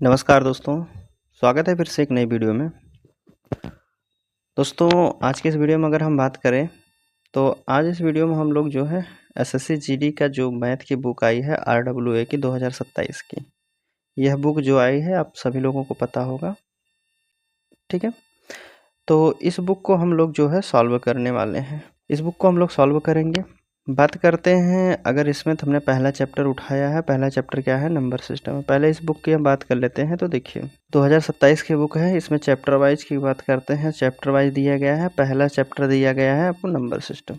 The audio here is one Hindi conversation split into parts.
नमस्कार दोस्तों, स्वागत है फिर से एक नई वीडियो में। दोस्तों आज के इस वीडियो में अगर हम बात करें तो आज इस वीडियो में हम लोग जो है एसएससी जीडी का जो मैथ की बुक आई है आरडब्ल्यूए की 2027 की, यह बुक जो आई है आप सभी लोगों को पता होगा। ठीक है, तो इस बुक को हम लोग जो है सॉल्व करने वाले हैं। इस बुक को हम लोग सॉल्व करेंगे। बात करते हैं, अगर इसमें तो हमने पहला चैप्टर उठाया है। पहला चैप्टर क्या है? Number system. पहले इस बुक की हम बात कर लेते हैं। तो देखिए 2027 की बुक है, इसमें चैप्टर वाइज की बात करते हैं। चैप्टर वाइज दिया गया है। पहला चैप्टर दिया गया है आपको नंबर सिस्टम,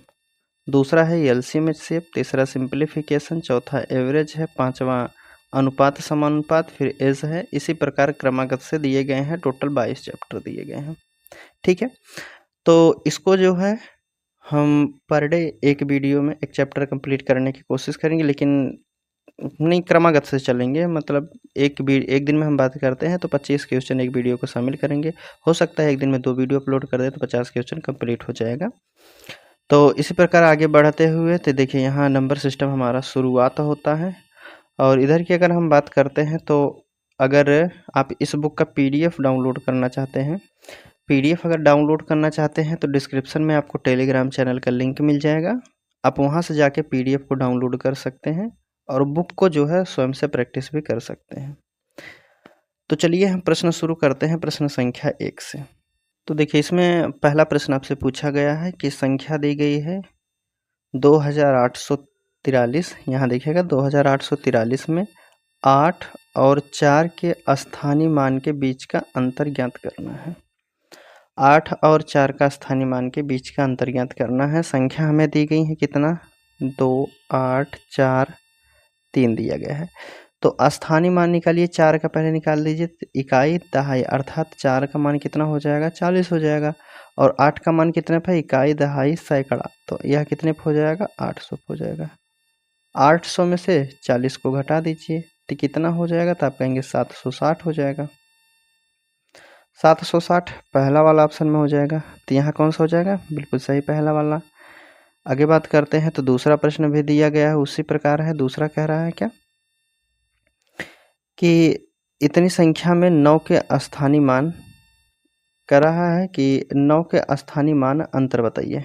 दूसरा है एलसीएम एचसीएफ, तीसरा सिंप्लीफिकेशन, चौथा एवरेज है, पांचवा अनुपात समानुपात, फिर एज है। इसी प्रकार क्रमागत से दिए गए हैं। टोटल 22 चैप्टर दिए गए हैं। ठीक है, तो इसको जो है हम पर डे एक वीडियो में एक चैप्टर कंप्लीट करने की कोशिश करेंगे, लेकिन नहीं क्रमागत से चलेंगे। मतलब एक दिन में हम बात करते हैं तो 25 क्वेश्चन एक वीडियो को शामिल करेंगे। हो सकता है एक दिन में 2 वीडियो अपलोड कर दे तो 50 क्वेश्चन कंप्लीट हो जाएगा। तो इसी प्रकार आगे बढ़ते हुए तो देखिए यहाँ नंबर सिस्टम हमारा शुरुआत होता है। और इधर की अगर हम बात करते हैं तो अगर आप इस बुक का पीडीएफ डाउनलोड करना चाहते हैं, पीडीएफ अगर डाउनलोड करना चाहते हैं तो डिस्क्रिप्शन में आपको टेलीग्राम चैनल का लिंक मिल जाएगा। आप वहां से जाके पीडीएफ को डाउनलोड कर सकते हैं और बुक को जो है स्वयं से प्रैक्टिस भी कर सकते हैं। तो चलिए हम प्रश्न शुरू करते हैं, प्रश्न संख्या 1 से। तो देखिए इसमें पहला प्रश्न आपसे पूछा गया है कि संख्या दी गई है 2843। यहाँ देखिएगा 2843 में 8 और 4 के स्थानीय मान के बीच का अंतर ज्ञात करना है। 8 और 4 का स्थानीय मान के बीच का अंतर ज्ञात करना है। संख्या हमें दी गई है कितना? 2, 8, 4, 3 दिया गया है। तो स्थानीय मान निकालिए। 4 का पहले निकाल दीजिए। इकाई दहाई अर्थात 4 का मान कितना हो जाएगा? 40 हो जाएगा। और 8 का मान कितने पे? इकाई दहाई सैकड़ा। तो यह कितने पे हो जाएगा? 800 हो जाएगा। 800 में से 40 को घटा दीजिए तो कितना हो जाएगा? तो आप कहेंगे 760 हो जाएगा। 760 पहला वाला ऑप्शन में हो जाएगा। तो यहाँ कौन सा हो जाएगा? बिल्कुल सही, पहला वाला। आगे बात करते हैं तो दूसरा प्रश्न भी दिया गया है, उसी प्रकार है। दूसरा कह रहा है क्या कि इतनी संख्या में 9 के स्थानीय मान, कह रहा है कि 9 के स्थानीय मान अंतर बताइए।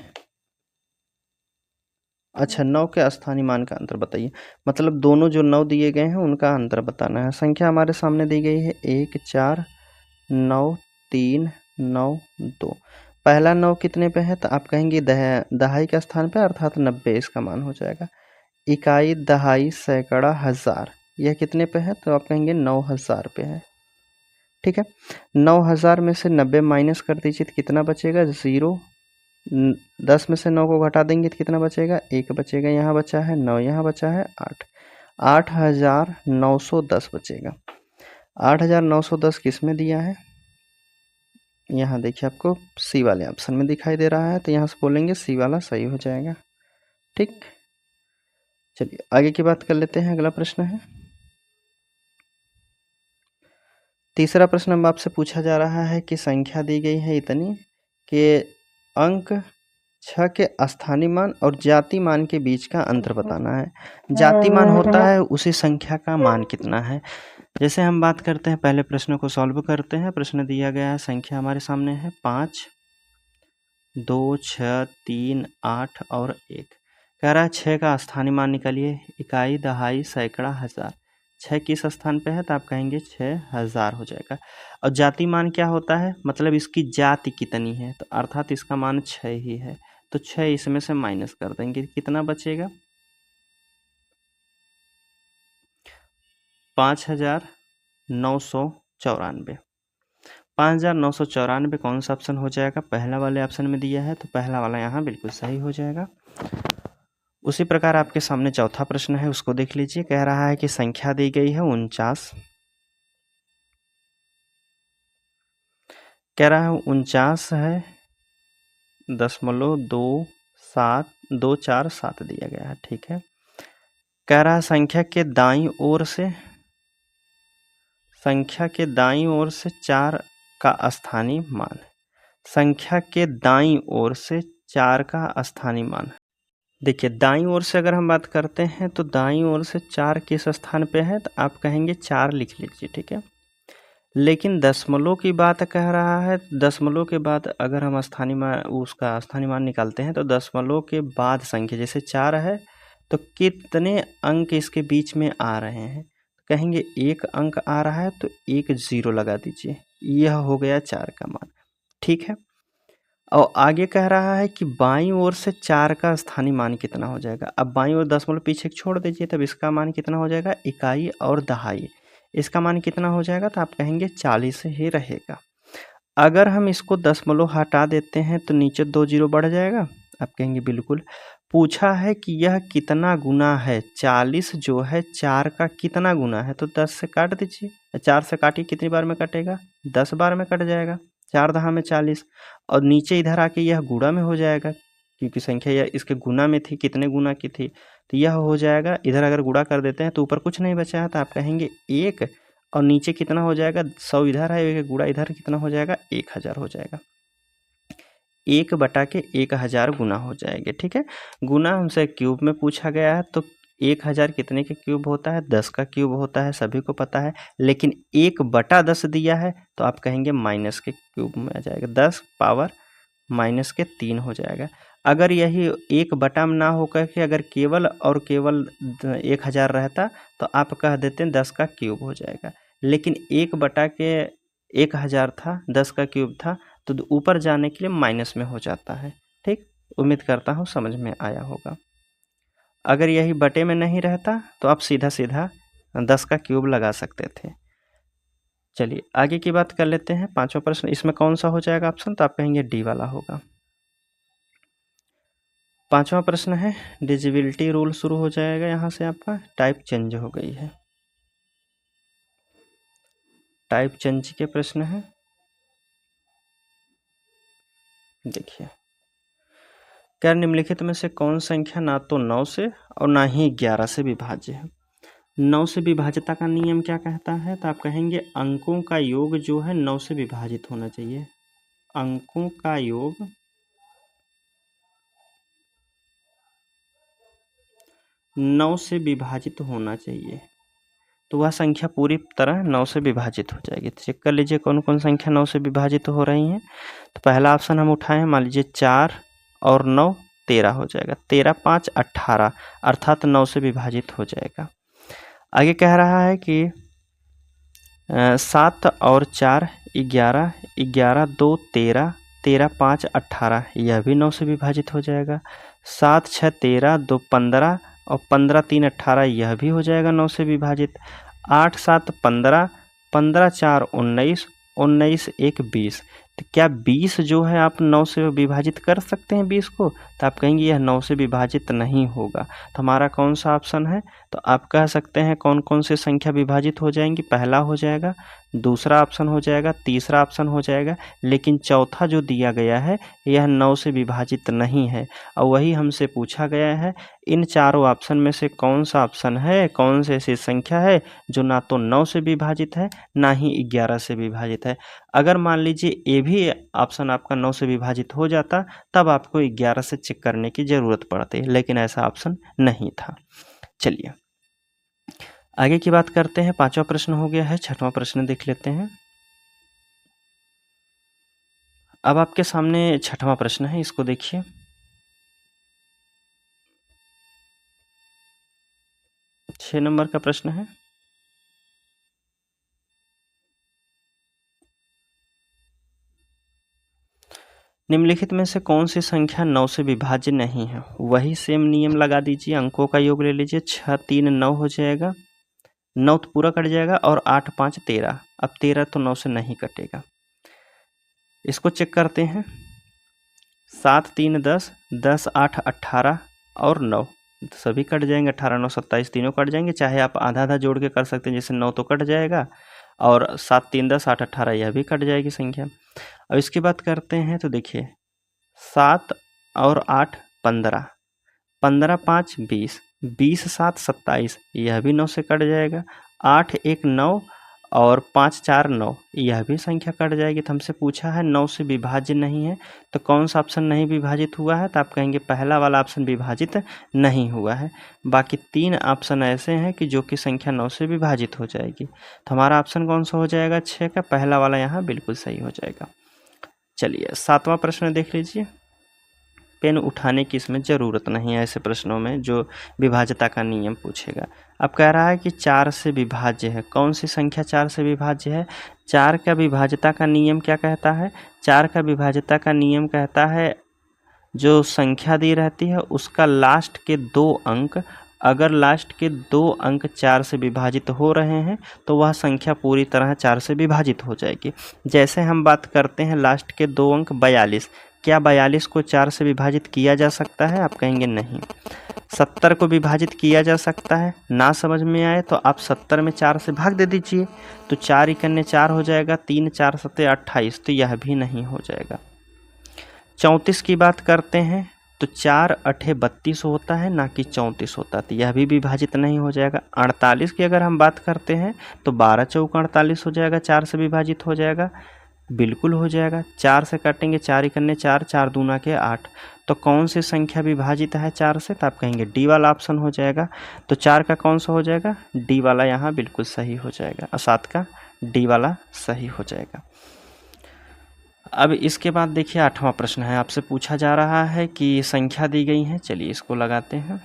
अच्छा, 9 के स्थानीय मान का अंतर बताइए, मतलब दोनों जो 9 दिए गए हैं उनका अंतर बताना है। संख्या हमारे सामने दी गई है 1, 4, 9, 3, 9, 2। पहला 9 कितने पे है? तो आप कहेंगे दहाई के स्थान पे अर्थात 90 इसका मान हो जाएगा। इकाई दहाई सैकड़ा हजार, यह कितने पे है? तो आप कहेंगे 9000 पे है। ठीक है, 9000 में से 90 माइनस कर दीजिए तो कितना बचेगा? 0। 10 में से 9 को घटा देंगे तो कितना बचेगा? 1 बचेगा। यहाँ बचा है 9, यहाँ बचा है 8। 8910 बचेगा। 8910 किस में दिया है? यहाँ देखिए आपको सी वाले ऑप्शन में दिखाई दे रहा है, तो यहाँ से बोलेंगे सी वाला सही हो जाएगा। ठीक, चलिए आगे की बात कर लेते हैं। अगला प्रश्न है, तीसरा प्रश्न अब आपसे पूछा जा रहा है कि संख्या दी गई है इतनी कि अंक 6 के स्थानीय मान और जाति मान के बीच का अंतर बताना है। जाति मान होता है उसी संख्या का मान कितना है। जैसे हम बात करते हैं, पहले प्रश्न को सॉल्व करते हैं। प्रश्न दिया गया है, संख्या हमारे सामने है 5, 2, 6, 3, 8 और 1। कह रहा है 6 का स्थानीय मान निकालिए। इकाई दहाई सैकड़ा हजार। 6 किस स्थान पे है? तो आप कहेंगे 6000 हो जाएगा। और जाति मान क्या होता है? मतलब इसकी जाति कितनी है, तो अर्थात इसका मान 6 ही है। तो 6 इसमें से माइनस कर देंगे, कितना बचेगा? 5994। 5994 कौन सा ऑप्शन हो जाएगा? पहला वाले ऑप्शन में दिया है, तो पहला वाला यहाँ बिल्कुल सही हो जाएगा। उसी प्रकार आपके सामने चौथा प्रश्न है, उसको देख लीजिए। कह रहा है कि संख्या दी गई है 49। कह रहा है 49 है .247 दिया गया है। ठीक है, कह रहा है संख्या के दाईं ओर से 4 का स्थानीय मान। संख्या के दाईं ओर से 4 का स्थानीय मान। देखिए दाईं ओर से अगर हम बात करते हैं तो दाईं ओर से 4 किस स्थान पे है? तो आप कहेंगे 4 लिख लीजिए। ठीक है, लेकिन दशमलव की बात कह रहा है, दशमलव के बाद अगर हम स्थानीय मान उसका स्थानीय मान निकालते हैं तो दशमलव के बाद संख्या जैसे 4 है तो कितने अंक इसके बीच में आ रहे हैं, कहेंगे 1 अंक आ रहा है तो एक 0 लगा दीजिए, यह हो गया 4 का मान। ठीक है, और आगे कह रहा है कि बाईं ओर से 4 का स्थानीय मान कितना हो जाएगा। अब बाईं ओर दशमलव पीछे छोड़ दीजिए, तब इसका मान कितना हो जाएगा, इकाई और दहाई, इसका मान कितना हो जाएगा, तो आप कहेंगे 40 ही रहेगा। अगर हम इसको दशमलव हटा देते हैं तो नीचे 2 0 बढ़ जाएगा, आप कहेंगे बिल्कुल। पूछा है कि यह कितना गुना है, 40 जो है 4 का कितना गुना है, तो 10 से काट दीजिए, 4 से काटिए, कितनी बार में कटेगा, 10 बार में कट जाएगा, 4 दहा में 40। और नीचे इधर आके यह गुणा में हो जाएगा, क्योंकि संख्या यह इसके गुना में थी, कितने गुना की थी, तो यह हो जाएगा। इधर अगर गुणा कर देते हैं तो ऊपर कुछ नहीं बचा है, तो आप कहेंगे 1, और नीचे कितना हो जाएगा, 100 इधर है, गुणा इधर कितना हो जाएगा, 1000 हो जाएगा। 1/1000 गुना हो जाएंगे। ठीक है, गुना हमसे क्यूब में पूछा गया है, तो 1000 कितने के क्यूब होता है, 10 का क्यूब होता है, सभी को पता है। लेकिन 1/10 दिया है तो आप कहेंगे माइनस के क्यूब में आ जाएगा, 10 पावर माइनस के 3 हो जाएगा। अगर यही 1 में ना होकर के अगर केवल और केवल 1000 रहता तो आप कह देते हैं 10 का क्यूब हो जाएगा, लेकिन 1/1000 था, 10 का क्यूब था, तो ऊपर जाने के लिए माइनस में हो जाता है। ठीक, उम्मीद करता हूँ समझ में आया होगा। अगर यही बटे में नहीं रहता तो आप सीधा सीधा 10 का क्यूब लगा सकते थे। चलिए आगे की बात कर लेते हैं। 5वां प्रश्न, इसमें कौन सा हो जाएगा ऑप्शन, तो आप कहेंगे डी वाला होगा। 5वां प्रश्न है, डिविजिबिलिटी रूल शुरू हो जाएगा, यहाँ से आपका टाइप चेंज हो गई है, टाइप चेंज के प्रश्न है। देखिए, क्या निम्नलिखित में से कौन संख्या ना तो 9 से और ना ही 11 से विभाज्य है। 9 से विभाज्यता का नियम क्या कहता है, तो आप कहेंगे अंकों का योग जो है 9 से विभाजित होना चाहिए, अंकों का योग 9 से विभाजित होना चाहिए, तो वह संख्या पूरी तरह 9 से विभाजित हो जाएगी। तो चेक कर लीजिए कौन कौन संख्या 9 से विभाजित हो रही हैं। तो पहला ऑप्शन हम उठाए हैं, मान लीजिए 4 और 9 13 हो जाएगा, 13 5 18, अर्थात 9 से विभाजित हो जाएगा। आगे कह रहा है कि 7 और 4 11, 11 2 13, 13 5 18, यह भी 9 से विभाजित हो जाएगा। 7 6 13, 2 15 और 15 3 18, यह भी हो जाएगा 9 से विभाजित। 8 7 15, 15 4 19, 19 1 20, तो क्या 20 जो है आप 9 से विभाजित कर सकते हैं 20 को, तो आप कहेंगे यह 9 से विभाजित नहीं होगा। तो हमारा कौन सा ऑप्शन है, तो आप कह सकते हैं कौन कौन से संख्या विभाजित हो जाएंगी, पहला हो जाएगा, दूसरा ऑप्शन हो जाएगा, तीसरा ऑप्शन हो जाएगा, लेकिन चौथा जो दिया गया है यह 9 से विभाजित नहीं है। और वही हमसे पूछा गया है इन चारों ऑप्शन में से कौन सा ऑप्शन है, कौन सी ऐसी संख्या है जो ना तो 9 से विभाजित है ना ही 11 से विभाजित है। अगर मान लीजिए ये भी ऑप्शन आपका 9 से विभाजित हो जाता तब आपको 11 से चेक करने की ज़रूरत पड़ती, लेकिन ऐसा ऑप्शन नहीं था। चलिए आगे की बात करते हैं। 5वां प्रश्न हो गया है, 6वां प्रश्न देख लेते हैं। अब आपके सामने 6वां प्रश्न है, इसको देखिए। छह नंबर का प्रश्न है। निम्नलिखित में से कौन सी संख्या 9 से विभाज्य नहीं है, वही सेम नियम लगा दीजिए, अंकों का योग ले लीजिए, 6 3 9 हो जाएगा, 9 तो पूरा कट जाएगा, और 8 5 13, अब 13 तो 9 से नहीं कटेगा। इसको चेक करते हैं, 7 3 10, 10 8 18 और 9, सभी कट जाएंगे, 18 9 27 तीनों कट जाएंगे, चाहे आप आधा आधा जोड़ के कर सकते हैं, जैसे 9 तो कट जाएगा और 7 3 10 8 18 यह भी कट जाएगी संख्या। अब इसकी बात करते हैं तो देखिए, 7 और 8 15, 15 5 20, 20 7 27, यह भी 9 से कट जाएगा, 8 1 9 और 5 4 9, यह भी संख्या कट जाएगी। तो हमसे पूछा है 9 से विभाज्य नहीं है, तो कौन सा ऑप्शन नहीं विभाजित हुआ है? तो आप कहेंगे पहला वाला ऑप्शन विभाजित नहीं हुआ है। बाकी 3 ऑप्शन ऐसे हैं कि जो कि संख्या 9 से विभाजित हो जाएगी। तो हमारा ऑप्शन कौन सा हो जाएगा? 6 का पहला वाला यहाँ बिल्कुल सही हो जाएगा। चलिए 7वां प्रश्न देख लीजिए। पेन उठाने की इसमें ज़रूरत नहीं है ऐसे प्रश्नों में जो विभाज्यता का नियम पूछेगा। अब कह रहा है कि 4 से विभाज्य है। कौन सी संख्या 4 से विभाज्य है? 4 का विभाज्यता का नियम क्या कहता है? 4 का विभाज्यता का नियम कहता है जो संख्या दी रहती है उसका लास्ट के 2 अंक, अगर लास्ट के 2 अंक 4 से विभाजित हो रहे हैं तो वह संख्या पूरी तरह 4 से विभाजित हो जाएगी। जैसे हम बात करते हैं लास्ट के 2 अंक 42, क्या 42 को 4 से विभाजित किया जा सकता है? आप कहेंगे नहीं। 70 को विभाजित किया जा सकता है? ना समझ में आए तो आप 70 में 4 से भाग दे दीजिए, तो 4 इकन्ने 4 हो जाएगा, 3 4 7 28, तो यह भी नहीं हो जाएगा। 34 की बात करते हैं तो 4 8 32 होता है, ना कि 34 होता है, तो यह भी विभाजित नहीं हो जाएगा। 48 की अगर हम बात करते हैं तो 12 चौक 48 हो जाएगा, 4 से विभाजित हो जाएगा, बिल्कुल हो जाएगा। 4 से काटेंगे, 4 इकन्ने 4, 4 दूना के 8, तो कौन सी संख्या विभाजित है 4 से? तो आप कहेंगे डी वाला ऑप्शन हो जाएगा। तो 4 का कौन सा हो जाएगा? डी वाला यहाँ बिल्कुल सही हो जाएगा, और 7 का डी वाला सही हो जाएगा। अब इसके बाद देखिए 8वां प्रश्न है। आपसे पूछा जा रहा है कि संख्या दी गई है, चलिए इसको लगाते हैं।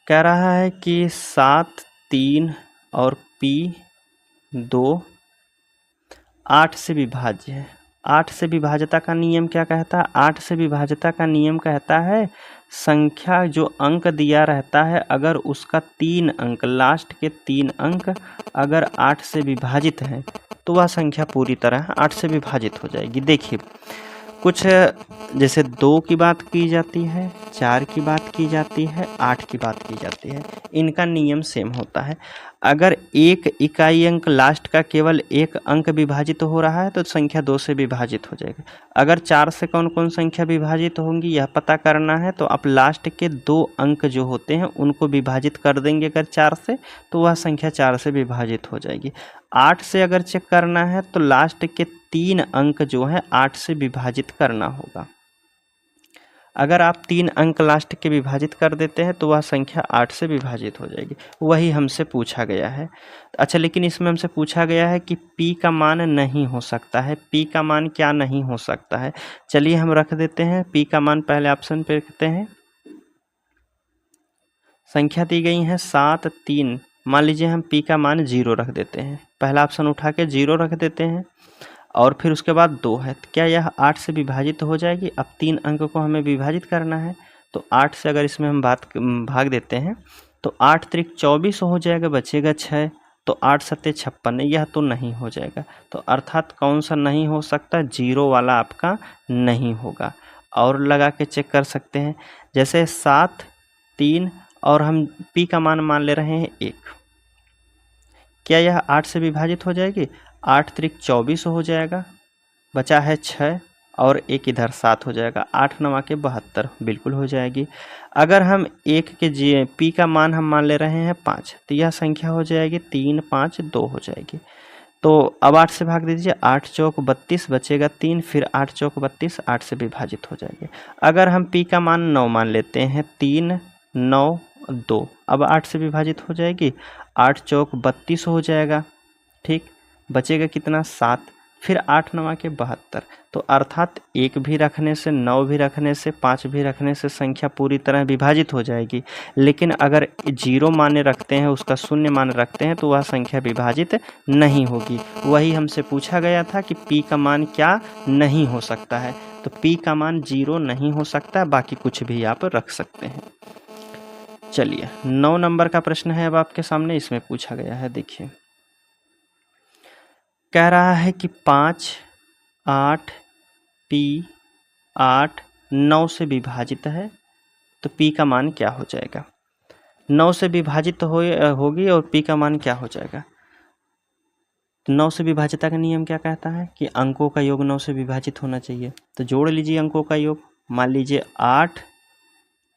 कह रहा है कि 7 3 और P 2 8 से विभाज्य है। 8 से विभाज्यता का नियम क्या कहता है? 8 से विभाज्यता का नियम कहता है संख्या जो अंक दिया रहता है अगर उसका 3 अंक, लास्ट के 3 अंक अगर 8 से विभाजित है तो वह संख्या पूरी तरह 8 से विभाजित हो जाएगी। देखिए कुछ जैसे 2 की बात की जाती है, 4 की बात की जाती है, 8 की बात की जाती है, इनका नियम सेम होता है। अगर एक इकाई अंक लास्ट का केवल एक अंक विभाजित हो रहा है तो संख्या 2 से विभाजित हो जाएगी। अगर 4 से कौन कौन संख्या विभाजित होंगी यह पता करना है तो आप लास्ट के 2 अंक जो होते हैं उनको विभाजित कर देंगे अगर 4 से, तो वह संख्या 4 से विभाजित हो जाएगी। 8 से अगर चेक करना है तो लास्ट के 3 अंक जो है 8 से विभाजित करना होगा। अगर आप 3 अंक लास्ट के विभाजित कर देते हैं तो वह संख्या 8 से विभाजित हो जाएगी। वही हमसे पूछा गया है। अच्छा, लेकिन इसमें हमसे पूछा गया है कि P का मान नहीं हो सकता है। P का मान क्या नहीं हो सकता है? चलिए हम रख देते हैं P का मान पहले ऑप्शन पे रखते हैं। संख्या दी गई है 7 3, मान लीजिए हम P का मान 0 रख देते हैं। पहला ऑप्शन उठा के 0 रख देते हैं और फिर उसके बाद 2 है, तो क्या यह 8 से विभाजित हो जाएगी? अब 3 अंक को हमें विभाजित करना है तो 8 से अगर इसमें हम भाग देते हैं तो 8 त्रिक 24 हो जाएगा, बचेगा 6, तो 8 सत्ते 56, यह तो नहीं हो जाएगा। तो अर्थात कौन सा नहीं हो सकता? 0 वाला आपका नहीं होगा। और लगा के चेक कर सकते हैं, जैसे 7 3 और हम P का मान ले रहे हैं 1, क्या यह 8 से विभाजित हो जाएगी? 8 त्रिक 24 हो जाएगा, बचा है 6 और 1 इधर 7 हो जाएगा, 8 9 के 72, बिल्कुल हो जाएगी। अगर हम 1 के P का मान हम मान ले रहे हैं 5, तो यह संख्या हो जाएगी 3 5 2 हो जाएगी। तो अब 8 से भाग दीजिए, 8 चौक 32, बचेगा 3, फिर 8 चौक 32, 8 से विभाजित हो जाएगी। अगर हम P का मान 9 मान लेते हैं, 3 9 2, अब 8 से विभाजित हो जाएगी, 8 चौक 32 हो जाएगा, ठीक, बचेगा कितना? 7, फिर 8 9 के 72, तो अर्थात 1 भी रखने से, 9 भी रखने से, 5 भी रखने से संख्या पूरी तरह विभाजित हो जाएगी। लेकिन अगर 0 मान रखते हैं, उसका शून्य मान रखते हैं, तो वह संख्या विभाजित नहीं होगी। वही हमसे पूछा गया था कि P का मान क्या नहीं हो सकता है, तो P का मान 0 नहीं हो सकता, बाकी कुछ भी आप रख सकते हैं। चलिए 9 नंबर का प्रश्न है अब आपके सामने, इसमें पूछा गया है, देखिए कह रहा है कि 5 8 P 8 9 से विभाजित है, तो P का मान क्या हो जाएगा? 9 से विभाजित होगी और P का मान क्या हो जाएगा? 9 से विभाज्यता का नियम क्या कहता है कि अंकों का योग 9 से विभाजित होना चाहिए। तो जोड़ लीजिए अंकों का योग, मान लीजिए 8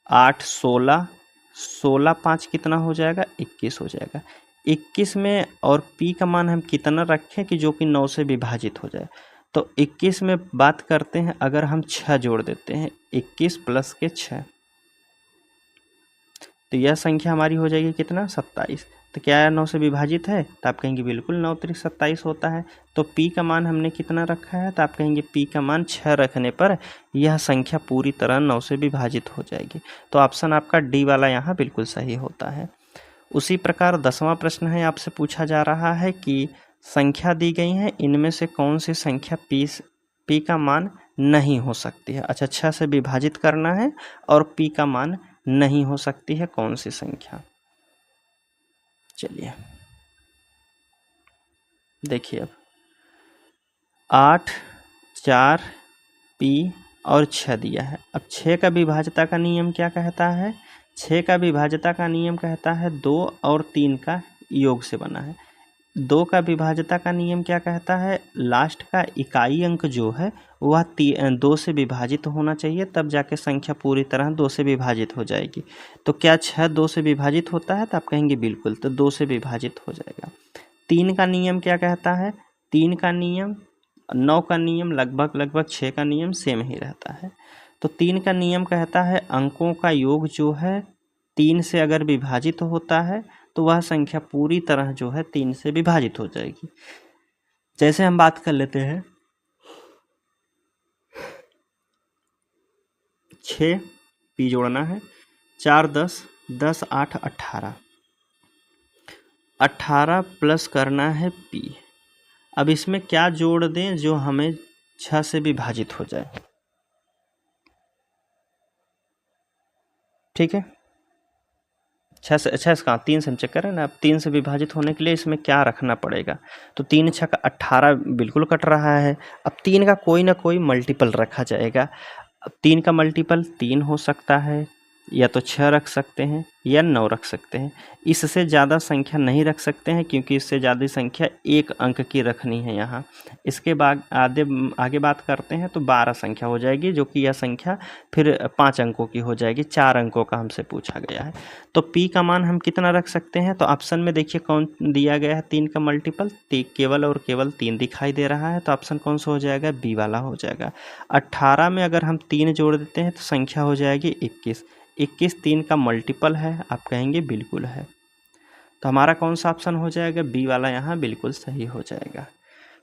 8 16, 16 5 कितना हो जाएगा? 21 हो जाएगा। 21 में और p का मान हम कितना रखें कि जो कि 9 से विभाजित हो जाए। तो 21 में बात करते हैं, अगर हम 6 जोड़ देते हैं, 21 प्लस के 6, तो यह संख्या हमारी हो जाएगी कितना, 27। तो क्या यह 9 से विभाजित है, तो आप कहेंगे बिल्कुल 9 त्रिक 27 होता है। तो p का मान हमने कितना रखा है, तो आप कहेंगे p का मान 6 रखने पर यह संख्या पूरी तरह 9 से विभाजित हो जाएगी। तो ऑप्शन आपका डी वाला यहाँ बिल्कुल सही होता है। उसी प्रकार 10वां प्रश्न है, आपसे पूछा जा रहा है कि संख्या दी गई है, इनमें से कौन सी संख्या p का मान नहीं हो सकती है। अच्छा, 6 से विभाजित करना है और p का मान नहीं हो सकती है, कौन सी संख्या। चलिए देखिए, अब 8, 4, p और 6 दिया है। अब 6 का विभाज्यता का नियम क्या कहता है, 6 का विभाज्यता का नियम कहता है 2 और 3 का योग से बना है। 2 का विभाज्यता का नियम क्या कहता है, लास्ट का इकाई अंक जो है वह 2 से विभाजित होना चाहिए, तब जाके संख्या पूरी तरह 2 से विभाजित हो जाएगी। तो क्या 6 2 से विभाजित होता है, तो आप कहेंगे बिल्कुल, तो 2 से विभाजित हो जाएगा। 3 का नियम क्या कहता है, 3 का नियम 9 का नियम लगभग 6 का नियम सेम ही रहता है। तो 3 का नियम कहता है अंकों का योग जो है 3 से अगर विभाजित होता है तो वह संख्या पूरी तरह जो है 3 से विभाजित हो जाएगी। जैसे हम बात कर लेते हैं, 6 p जोड़ना है, 4 10 10 8 18, 18 प्लस करना है p। अब इसमें क्या जोड़ दें जो हमें 6 से विभाजित हो जाए, ठीक है। 6 से कहाँ, 3 से हम चेक करें ना। अब 3 से विभाजित होने के लिए इसमें क्या रखना पड़ेगा, तो 3 6 18 बिल्कुल कट रहा है। अब 3 का कोई ना कोई मल्टीपल रखा जाएगा। अब 3 का मल्टीपल 3 हो सकता है, या तो 6 रख सकते हैं या 9 रख सकते हैं। इससे ज़्यादा संख्या नहीं रख सकते हैं, क्योंकि इससे ज़्यादा संख्या 1 अंक की रखनी है यहाँ। इसके बाद आगे बात करते हैं तो 12 संख्या हो जाएगी, जो कि यह संख्या फिर 5 अंकों की हो जाएगी। 4 अंकों का हमसे पूछा गया है। तो p का मान हम कितना रख सकते हैं, तो ऑप्शन में देखिए कौन दिया गया है, 3 का मल्टीपल केवल और केवल 3 दिखाई दे रहा है। तो ऑप्शन कौन सा हो जाएगा, बी वाला हो जाएगा। 18 में अगर हम 3 जोड़ देते हैं तो संख्या हो जाएगी 21। 21 3 का मल्टीपल है, आप कहेंगे बिल्कुल है। तो हमारा कौन सा ऑप्शन हो जाएगा, बी वाला यहाँ बिल्कुल सही हो जाएगा।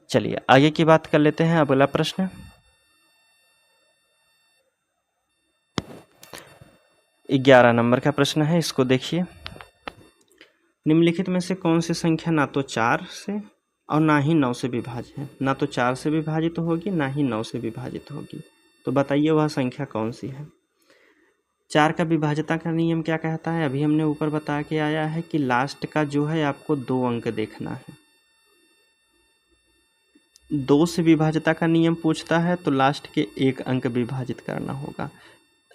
चलिए आगे की बात कर लेते हैं। अगला प्रश्न 11 नंबर का प्रश्न है, इसको देखिए। निम्नलिखित में से कौन सी संख्या ना तो 4 से और ना ही 9 से विभाजित है, ना तो 4 से विभाजित होगी ना ही 9 से विभाजित होगी। तो बताइए वह संख्या कौन सी है। 4 का विभाज्यता का नियम क्या कहता है, अभी हमने ऊपर बता के आया है कि लास्ट का जो है आपको 2 अंक देखना है। 2 से विभाज्यता का नियम पूछता है तो लास्ट के 1 अंक विभाजित करना होगा।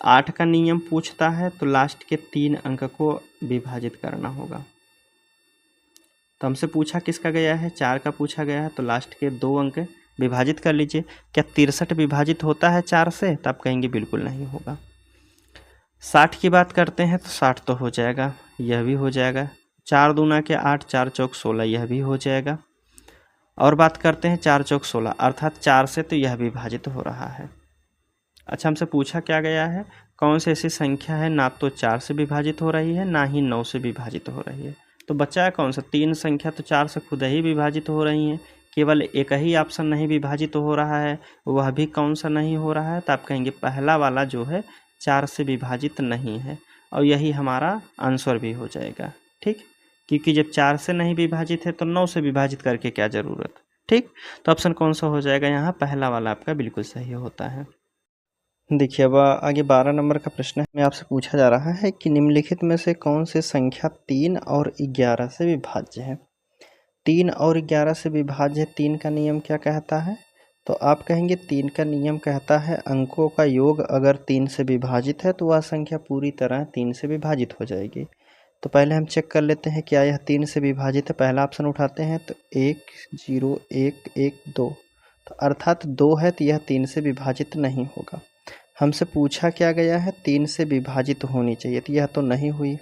8 का नियम पूछता है तो लास्ट के 3 अंक को विभाजित करना होगा। तो हमसे पूछा किसका गया है, 4 का पूछा गया है, तो लास्ट के 2 अंक विभाजित कर लीजिए। क्या 63 विभाजित होता है 4 से, तो आप कहेंगे बिल्कुल नहीं होगा। 60 की बात करते हैं तो 60 तो हो जाएगा, यह भी हो जाएगा। 4 दूना के 8, 4 चौक 16, यह भी हो जाएगा। और बात करते हैं 4 चौक 16, अर्थात 4 से तो यह विभाजित हो रहा है। अच्छा, हमसे पूछा क्या गया है, कौन सी ऐसी संख्या है ना तो 4 से विभाजित हो रही है ना ही 9 से विभाजित हो रही है। तो बच्चा है कौन सा, 3 संख्या तो 4 से खुद ही विभाजित हो रही हैं, केवल एक ही ऑप्शन नहीं विभाजित हो रहा है, वह भी कौन सा नहीं हो रहा है, तो आप कहेंगे पहला वाला जो है 4 से विभाजित नहीं है, और यही हमारा आंसर भी हो जाएगा। ठीक, क्योंकि जब 4 से नहीं विभाजित है तो 9 से विभाजित करके क्या ज़रूरत। ठीक, तो ऑप्शन कौन सा हो जाएगा यहाँ, पहला वाला आपका बिल्कुल सही होता है। देखिए अब आगे 12 नंबर का प्रश्न है, आपसे पूछा जा रहा है कि निम्नलिखित में से कौन सी संख्या 3 और 11 से विभाज्य है। 3 और 11 से विभाज्य है, 3 का नियम क्या कहता है, तो आप कहेंगे 3 का नियम कहता है अंकों का योग अगर 3 से विभाजित है तो वह संख्या पूरी तरह 3 से विभाजित हो जाएगी। तो पहले हम चेक कर लेते हैं क्या यह 3 से विभाजित है। पहला ऑप्शन उठाते हैं तो 1 0 1 1 2, तो अर्थात 2 है तो यह 3 से विभाजित नहीं होगा। हमसे पूछा क्या गया है, 3 से विभाजित होनी चाहिए, तो यह तो नहीं हुई।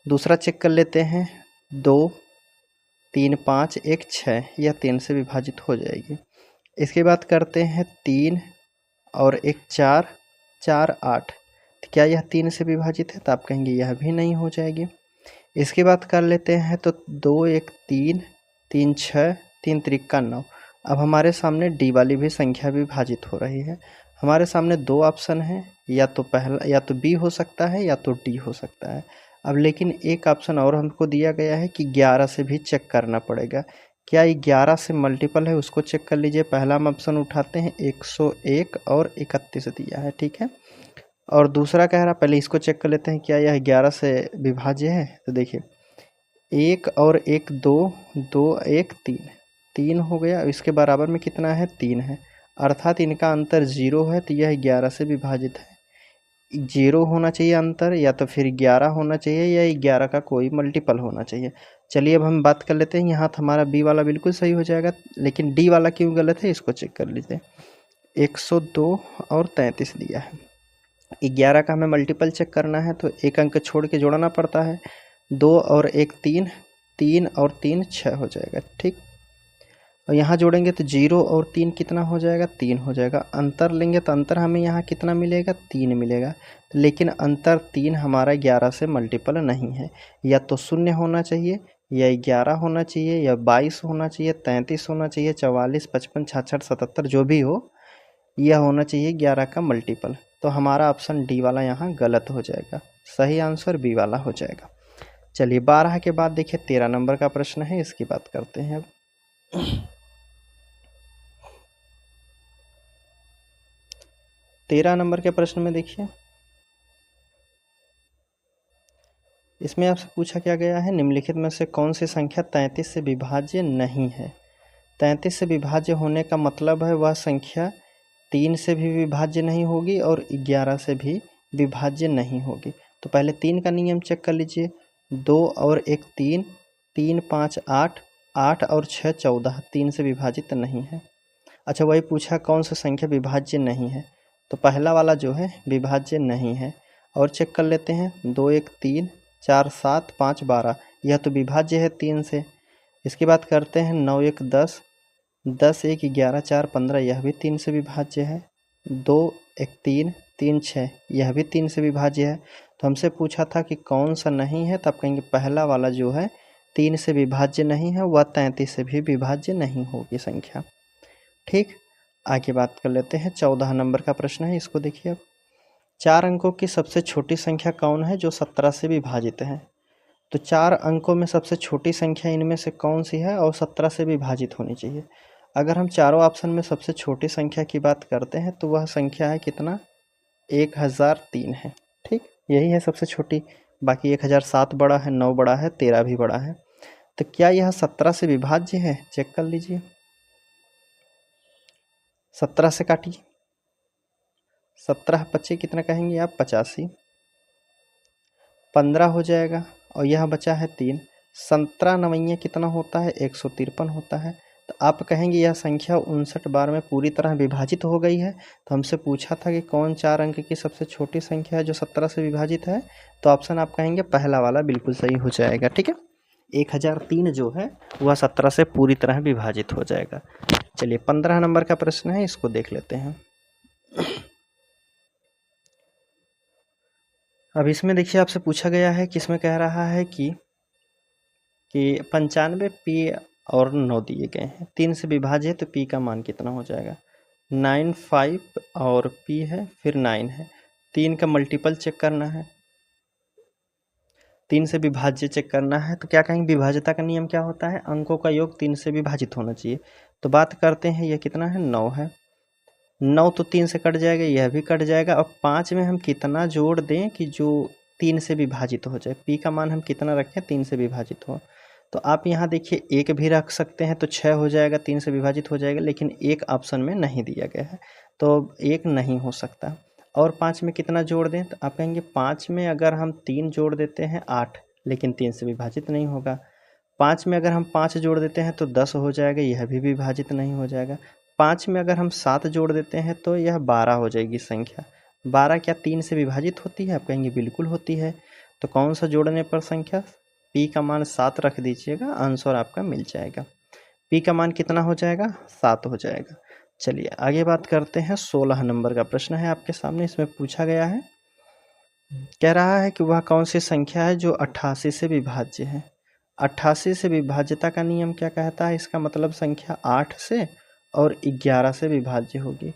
दूसरा चेक कर लेते हैं, 2 3 5 1 6, यह 3 से विभाजित हो जाएगी। इसके बाद करते हैं 3 और 1 4, 4 8, तो क्या यह 3 से विभाजित है? तो आप कहेंगे यह भी नहीं हो जाएगी। इसके बाद कर लेते हैं तो 2 1 3, 3 6, 3 त्रिका 9। अब हमारे सामने डी वाली भी संख्या विभाजित हो रही है। हमारे सामने दो ऑप्शन है, या तो पहला, या तो बी हो सकता है या तो डी हो सकता है। अब लेकिन एक ऑप्शन और हमको दिया गया है कि 11 से भी चेक करना पड़ेगा। क्या ये 11 से मल्टीपल है, उसको चेक कर लीजिए। पहला हम ऑप्शन उठाते हैं, 101 और 31 दिया है, ठीक है। और दूसरा कह रहा, पहले इसको चेक कर लेते हैं, क्या यह 11 से विभाज्य है। तो देखिए 1 और 1 2, 2 1 3, 3 हो गया। इसके बराबर में कितना है? 3 है, अर्थात इनका अंतर 0 है, तो यह 11 से विभाजित है। 0 होना चाहिए अंतर, या तो फिर 11 होना चाहिए, या 11 का कोई मल्टीपल होना चाहिए। चलिए अब हम बात कर लेते हैं। यहाँ तो हमारा बी वाला बिल्कुल सही हो जाएगा, लेकिन डी वाला क्यों गलत है, इसको चेक कर लीजिए। 102 और 33 दिया है। 11 का हमें मल्टीपल चेक करना है, तो एक अंक छोड़ के जोड़ना पड़ता है। 2 और 1 3, 3 और 3 6 हो जाएगा, ठीक। और यहाँ जोड़ेंगे तो 0 और 3 कितना हो जाएगा? 3 हो जाएगा। अंतर लेंगे तो अंतर हमें यहाँ कितना मिलेगा? 3 मिलेगा। लेकिन अंतर 3 हमारा 11 से मल्टीपल नहीं है, या तो 0 होना चाहिए, या 11 होना चाहिए, या 22 होना चाहिए, 33 होना चाहिए, 44 55 66 77, जो भी हो, यह होना चाहिए 11 का मल्टीपल। तो हमारा ऑप्शन डी वाला यहाँ गलत हो जाएगा। सही आंसर बी वाला हो जाएगा। चलिए 12 के बाद देखिए 13 नंबर का प्रश्न है, इसकी बात करते हैं अब। 13 नंबर के प्रश्न में देखिए, इसमें आपसे पूछा क्या गया है, निम्नलिखित में से कौन सी संख्या 33 से विभाज्य नहीं है। 33 से विभाज्य होने का मतलब है वह संख्या 3 से भी विभाज्य नहीं होगी और 11 से भी विभाज्य नहीं होगी। तो पहले 3 का नियम चेक कर लीजिए। 2 और 1 3, 3 5 8, 8 और 6 14, 3 से विभाजित नहीं है। अच्छा, वही पूछा कौन सा संख्या विभाज्य नहीं है, तो पहला वाला जो है विभाज्य नहीं है। और चेक कर लेते हैं, 2 1 3, 4 7, 5 12, यह तो विभाज्य है 3 से। इसके बाद करते हैं 9 1 10, 10 1 11, 4 15, यह भी 3 से विभाज्य है। 2 1 3, 3 6, यह भी 3 से विभाज्य है। तो हमसे पूछा था कि कौन सा नहीं है, तो आप कहेंगे पहला वाला जो है 3 से विभाज्य नहीं है, वह 33 से भी विभाज्य नहीं होगी संख्या, ठीक। आगे बात कर लेते हैं, 14 नंबर का प्रश्न है, इसको देखिए अब। 4 अंकों की सबसे छोटी संख्या कौन है जो 17 से विभाजित है। तो 4 अंकों में सबसे छोटी संख्या इनमें से कौन सी है और 17 से विभाजित होनी चाहिए। अगर हम चारों ऑप्शन में सबसे छोटी संख्या की बात करते हैं तो वह संख्या है कितना? 1003 है, ठीक। यही है सबसे छोटी, बाकी 1007 बड़ा है, 9 बड़ा है, 13 भी बड़ा है। तो क्या यह 17 से विभाज्य है? चेक कर लीजिए। 17 से काटिए, 17 25 कितना कहेंगे आप? 85। 15 हो जाएगा, और यह बचा है 3। 17 9 कितना होता है? 153 होता है। तो आप कहेंगे यह संख्या 59 बार में पूरी तरह विभाजित हो गई है। तो हमसे पूछा था कि कौन 4 अंक की सबसे छोटी संख्या है जो 17 से विभाजित है, तो ऑप्शन आप कहेंगे पहला वाला बिल्कुल सही हो जाएगा, ठीक है। 1003 जो है वह 17 से पूरी तरह विभाजित हो जाएगा। चलिए 15 नंबर का प्रश्न है, इसको देख लेते हैं। अब इसमें देखिए आपसे पूछा गया है कि इसमें कह रहा है कि 95 पी और 9 दिए गए हैं, 3 से विभाज्य है, तो पी का मान कितना हो जाएगा? 9 5 और पी है, फिर 9 है। 3 का मल्टीपल चेक करना है, 3 से विभाज्य चेक करना है, तो क्या कहेंगे? विभाज्यता का नियम क्या होता है? अंकों का योग 3 से विभाजित होना चाहिए। तो बात करते हैं, यह कितना है? 9 है। 9 तो 3 से कट जाएगा, यह भी कट जाएगा। अब 5 में हम कितना जोड़ दें कि जो 3 से विभाजित हो जाए? पी का मान हम कितना रखें? 3 से विभाजित हो। तो आप यहाँ देखिए 1 भी रख सकते हैं, तो 6 हो जाएगा, 3 से विभाजित हो जाएगा, लेकिन एक ऑप्शन में नहीं दिया गया है, तो 1 नहीं हो सकता। और 5 में कितना जोड़ दें? तो आप कहेंगे 5 में अगर हम 3 जोड़ देते हैं 8, लेकिन 3 से विभाजित नहीं होगा। 5 में अगर हम 5 जोड़ देते हैं तो 10 हो जाएगा, यह भी विभाजित नहीं हो जाएगा। 5 में अगर हम 7 जोड़ देते हैं तो यह 12 हो जाएगी संख्या। 12 क्या 3 से विभाजित होती है? आप कहेंगे बिल्कुल होती है। तो कौन सा जोड़ने पर संख्या पी का मान 7 रख दीजिएगा, आंसर आपका मिल जाएगा। पी का मान कितना हो जाएगा? 7 हो जाएगा। चलिए आगे बात करते हैं। 16 नंबर का प्रश्न है आपके सामने। इसमें पूछा गया है, कह रहा है कि वह कौन सी संख्या है जो 88 से विभाज्य है। 88 से विभाज्यता का नियम क्या कहता है? इसका मतलब संख्या 8 से और 11 से विभाज्य होगी।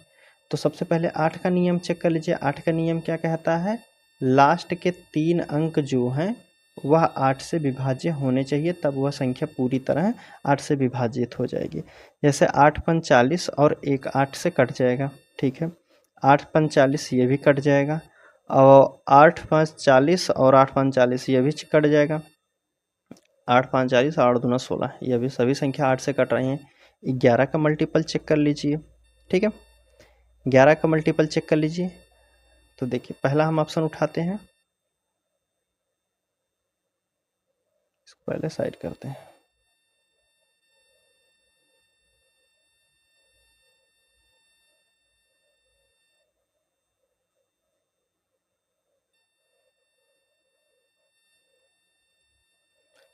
तो सबसे पहले 8 का नियम चेक कर लीजिए। 8 का नियम क्या कहता है? लास्ट के 3 अंक जो हैं वह 8 से विभाज्य होने चाहिए, तब वह संख्या पूरी तरह 8 से विभाजित हो जाएगी। जैसे 8 पंच 40 और एक 8 से कट जाएगा, ठीक है। 8 पंच 40 ये भी कट जाएगा, और 8 5 40 और 8 5 40 ये भी कट जाएगा। 8 5 40, 8 दूना 16, ये भी सभी संख्या 8 से कट रही हैं। 11 का मल्टीपल चेक कर लीजिए, ठीक है। 11 का मल्टीपल चेक कर लीजिए। तो देखिए पहला हम ऑप्शन उठाते हैं, इसको पहले साइड करते हैं।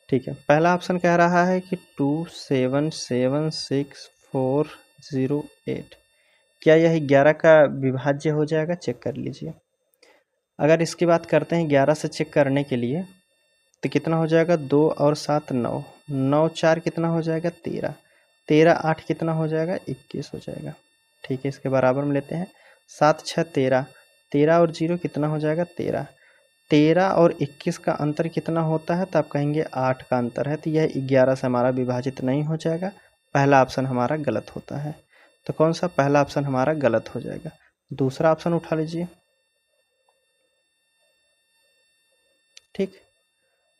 ठीक है, पहला ऑप्शन कह रहा है कि 2776408। क्या यह 11 का विभाज्य हो जाएगा? चेक कर लीजिए। अगर इसकी बात करते हैं 11 से चेक करने के लिए, तो कितना हो जाएगा? 2 और 7 9, 9 4 कितना हो जाएगा? 13, 13 8 कितना हो जाएगा? 21 हो जाएगा। ठीक है, इसके बराबर में लेते हैं। 7 6 13, 13 और 0 कितना हो जाएगा? 13, 13 और 21 का अंतर कितना होता है? तो आप कहेंगे 8 का अंतर है, तो यह 11 से हमारा विभाजित नहीं हो जाएगा। पहला ऑप्शन हमारा गलत होता है। तो कौन सा? पहला ऑप्शन हमारा गलत हो जाएगा। दूसरा ऑप्शन उठा लीजिए। ठीक,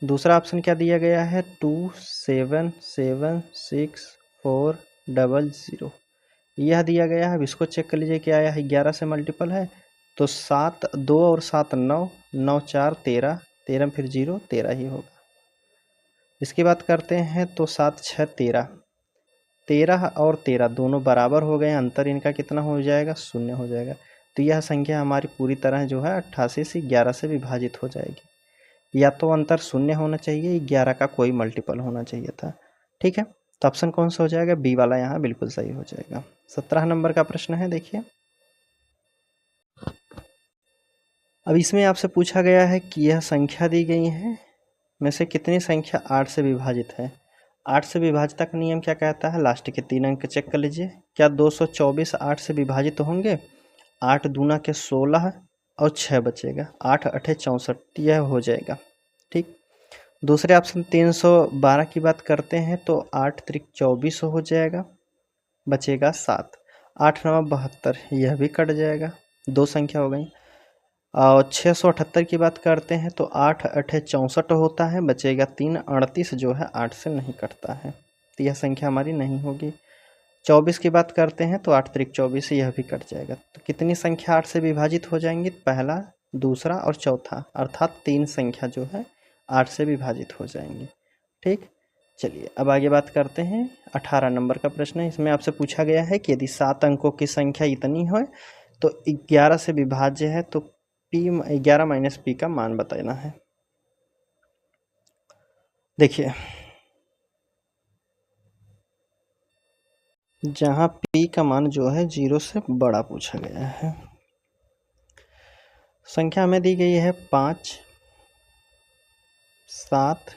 दूसरा ऑप्शन क्या दिया गया है? 2776400 यह दिया गया है। अब इसको चेक कर लीजिए, क्या यह 11 से मल्टीपल है? तो 7 2 और 7 9, 9 4 13, 13 फिर 0 13 ही होगा। इसकी बात करते हैं तो 7 6 13, 13 और 13 दोनों बराबर हो गए, अंतर इनका कितना हो जाएगा? 0 हो जाएगा। तो यह संख्या हमारी पूरी तरह जो है 88 से 11 से विभाजित हो जाएगी। या तो अंतर 0 होना चाहिए, 11 का कोई मल्टीपल होना चाहिए था। ठीक है, तो ऑप्शन कौन सा हो जाएगा? बी वाला यहाँ बिल्कुल सही हो जाएगा। 17 नंबर का प्रश्न है, देखिए। अब इसमें आपसे पूछा गया है कि यह संख्या दी गई है में से कितनी संख्या 8 से विभाजित है। 8 से विभाजित का नियम क्या कहता है? लास्ट के 3 अंक चेक कर लीजिए। क्या 224 8 से विभाजित होंगे? 8 दूना के 16 और 6 बचेगा, 8 8 64, यह हो जाएगा। ठीक, दूसरे ऑप्शन 312 की बात करते हैं तो 8 त्रिक 24 हो जाएगा, बचेगा 7, 8 9 72, यह भी कट जाएगा, 2 संख्या हो गई। और 678 की बात करते हैं तो 8 8 64 होता है, बचेगा 3, 38 जो है 8 से नहीं कटता है, तो यह संख्या हमारी नहीं होगी। 24 की बात करते हैं तो 8 त्रिक 24, यह भी कट जाएगा। तो कितनी संख्या 8 से विभाजित हो जाएंगी? पहला, दूसरा और चौथा, अर्थात 3 संख्या जो है 8 से विभाजित हो जाएंगी। ठीक, चलिए अब आगे बात करते हैं। 18 नंबर का प्रश्न है। इसमें आपसे पूछा गया है कि यदि 7 अंकों की संख्या इतनी हो तो 11 से विभाज्य है, तो पी 11 माइनस पी का मान बताना है। देखिए जहाँ पी का मान जो है 0 से बड़ा पूछा गया है। संख्या हमें दी गई है 5 7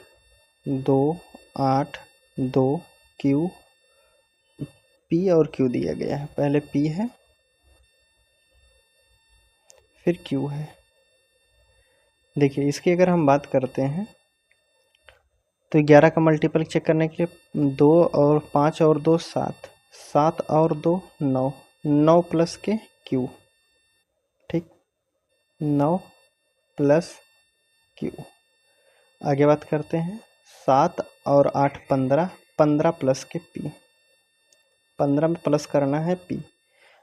2 8 2 क्यू, पी और क्यू दिया गया है। पहले पी है फिर क्यू है। देखिए इसकी अगर हम बात करते हैं तो 11 का मल्टीपल चेक करने के लिए 2 और 5 और 2 7, 7 और 2 9, 9 प्लस के क्यू। ठीक, 9 प्लस क्यू। आगे बात करते हैं 7 और 8 15, 15 प्लस के पी, 15 में प्लस करना है पी।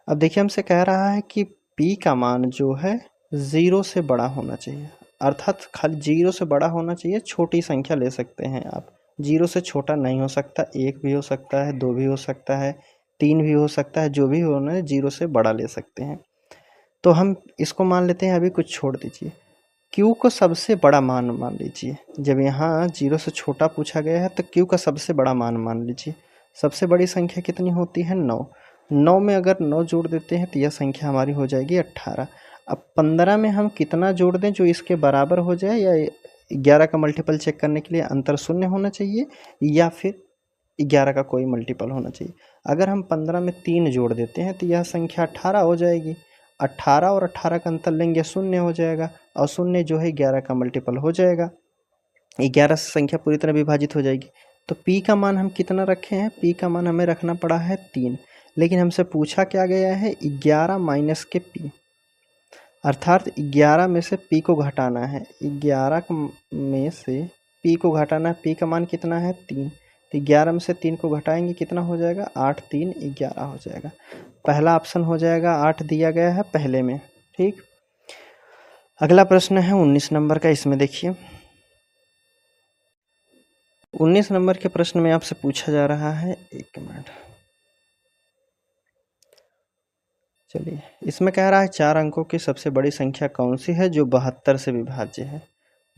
अब देखिए हमसे कह रहा है कि पी का मान जो है 0 से बड़ा होना चाहिए, अर्थात खाली 0 से बड़ा होना चाहिए। छोटी संख्या ले सकते हैं आप, 0 से छोटा नहीं हो सकता, 1 भी हो सकता है, 2 भी हो सकता है, 3 भी हो सकता है, जो भी होना है 0 से बड़ा ले सकते हैं। तो हम इसको मान लेते हैं, अभी कुछ छोड़ दीजिए। क्यू को सबसे बड़ा मान मान लीजिए। जब यहाँ 0 से छोटा पूछा गया है तो क्यू का सबसे बड़ा मान मान लीजिए। सबसे बड़ी संख्या कितनी होती है? 9। 9 में अगर 9 जोड़ देते हैं तो यह संख्या हमारी हो जाएगी 18। अब 15 में हम कितना जोड़ दें जो इसके बराबर हो जाए, या 11 का मल्टीपल चेक करने के लिए अंतर शून्य होना चाहिए या फिर 11 का कोई मल्टीपल होना चाहिए। अगर हम 15 में 3 जोड़ देते हैं तो यह संख्या 18 हो जाएगी। 18 और 18 का अंतर लेंगे, शून्य हो जाएगा, और शून्य जो है 11 का मल्टीपल हो जाएगा। 11 से संख्या पूरी तरह विभाजित हो जाएगी। तो P का मान हम कितना रखे हैं? P का मान हमें रखना पड़ा है 3, लेकिन हमसे पूछा क्या गया है? 11 माइनस के P, अर्थात 11 में से P को घटाना है। 11 में से P को घटाना है। P का मान कितना है? 3। तो 11 में से 3 को घटाएंगे, कितना हो जाएगा? 8 3 11 हो जाएगा। पहला ऑप्शन हो जाएगा 8 दिया गया है पहले में। ठीक, अगला प्रश्न है 19 नंबर का। इसमें देखिए 19 नंबर के प्रश्न में आपसे पूछा जा रहा है, एक मिनट, चलिए, इसमें कह रहा है 4 अंकों की सबसे बड़ी संख्या कौन सी है जो 72 से विभाज्य है?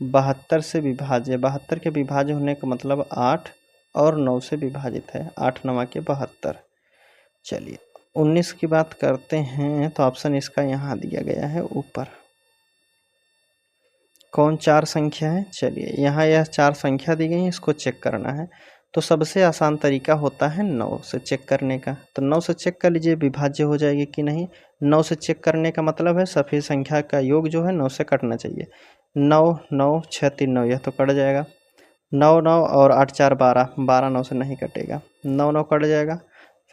72 से विभाज्य, 72 के विभाज्य होने का मतलब 8 और 9 से विभाजित है। 8 9 के 72। चलिए 19 की बात करते हैं तो ऑप्शन इसका यहाँ दिया गया है ऊपर। कौन 4 संख्या है? चलिए यहाँ यह 4 संख्या दी गई है, इसको चेक करना है। तो सबसे आसान तरीका होता है 9 से चेक करने का। तो 9 से चेक कर लीजिए विभाज्य हो जाएगी कि नहीं। 9 से चेक करने का मतलब है सभी संख्या का योग जो है 9 से कटना चाहिए। 9 9 6 3 9, यह तो कट जाएगा। 9 9 और 8 4 12, 12 9 से नहीं कटेगा। 9 9 कट जाएगा।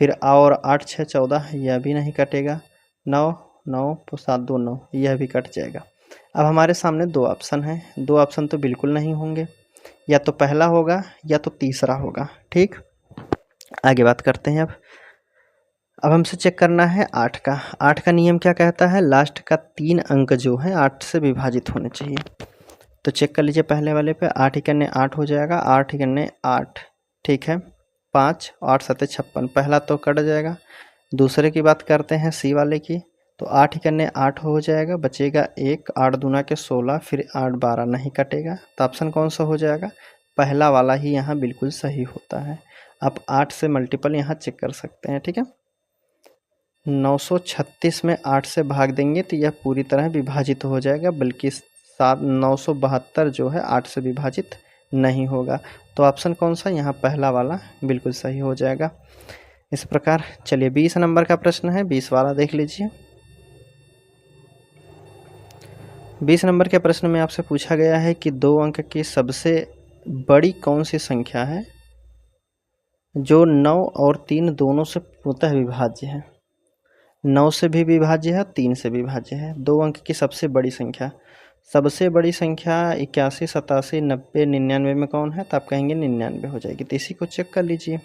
फिर और 8 6 14, यह भी नहीं कटेगा। 9 9 7 2 9, यह भी कट जाएगा। अब हमारे सामने 2 ऑप्शन हैं। 2 ऑप्शन तो बिल्कुल नहीं होंगे, या तो पहला होगा या तो तीसरा होगा। ठीक, आगे बात करते हैं। अब हमसे चेक करना है 8 का। 8 का नियम क्या कहता है? लास्ट का 3 अंक जो है 8 से विभाजित होने चाहिए। तो चेक कर लीजिए पहले वाले पे। 8 इकन्ने 8 हो जाएगा, 8 इकन्ने 8, ठीक है। 5 8 7 56, पहला तो कट जाएगा। दूसरे की बात करते हैं सी वाले की। तो 8 इकन्ने 8 हो जाएगा, बचेगा 1, 8 दूना के 16, फिर 8 12 नहीं कटेगा। तो ऑप्शन कौन सा हो जाएगा? पहला वाला ही यहाँ बिल्कुल सही होता है। आप 8 से मल्टीपल यहाँ चेक कर सकते हैं। ठीक है, 936 में 8 से भाग देंगे तो यह पूरी तरह विभाजित हो जाएगा, बल्कि 972 जो है 8 से विभाजित नहीं होगा। तो ऑप्शन कौन सा? यहाँ पहला वाला बिल्कुल सही हो जाएगा। इस प्रकार चलिए 20 नंबर का प्रश्न है, 20 वाला देख लीजिए। 20 नंबर के प्रश्न में आपसे पूछा गया है कि 2 अंक की सबसे बड़ी कौन सी संख्या है जो 9 और 3 दोनों से पूर्णतः विभाज्य है? 9 से भी विभाज्य है, 3 से विभाज्य है। 2 अंक की सबसे बड़ी संख्या, सबसे बड़ी संख्या 81 87 90 99 में कौन है? तो आप कहेंगे 99 हो जाएगी। तो इसी को चेक कर लीजिए,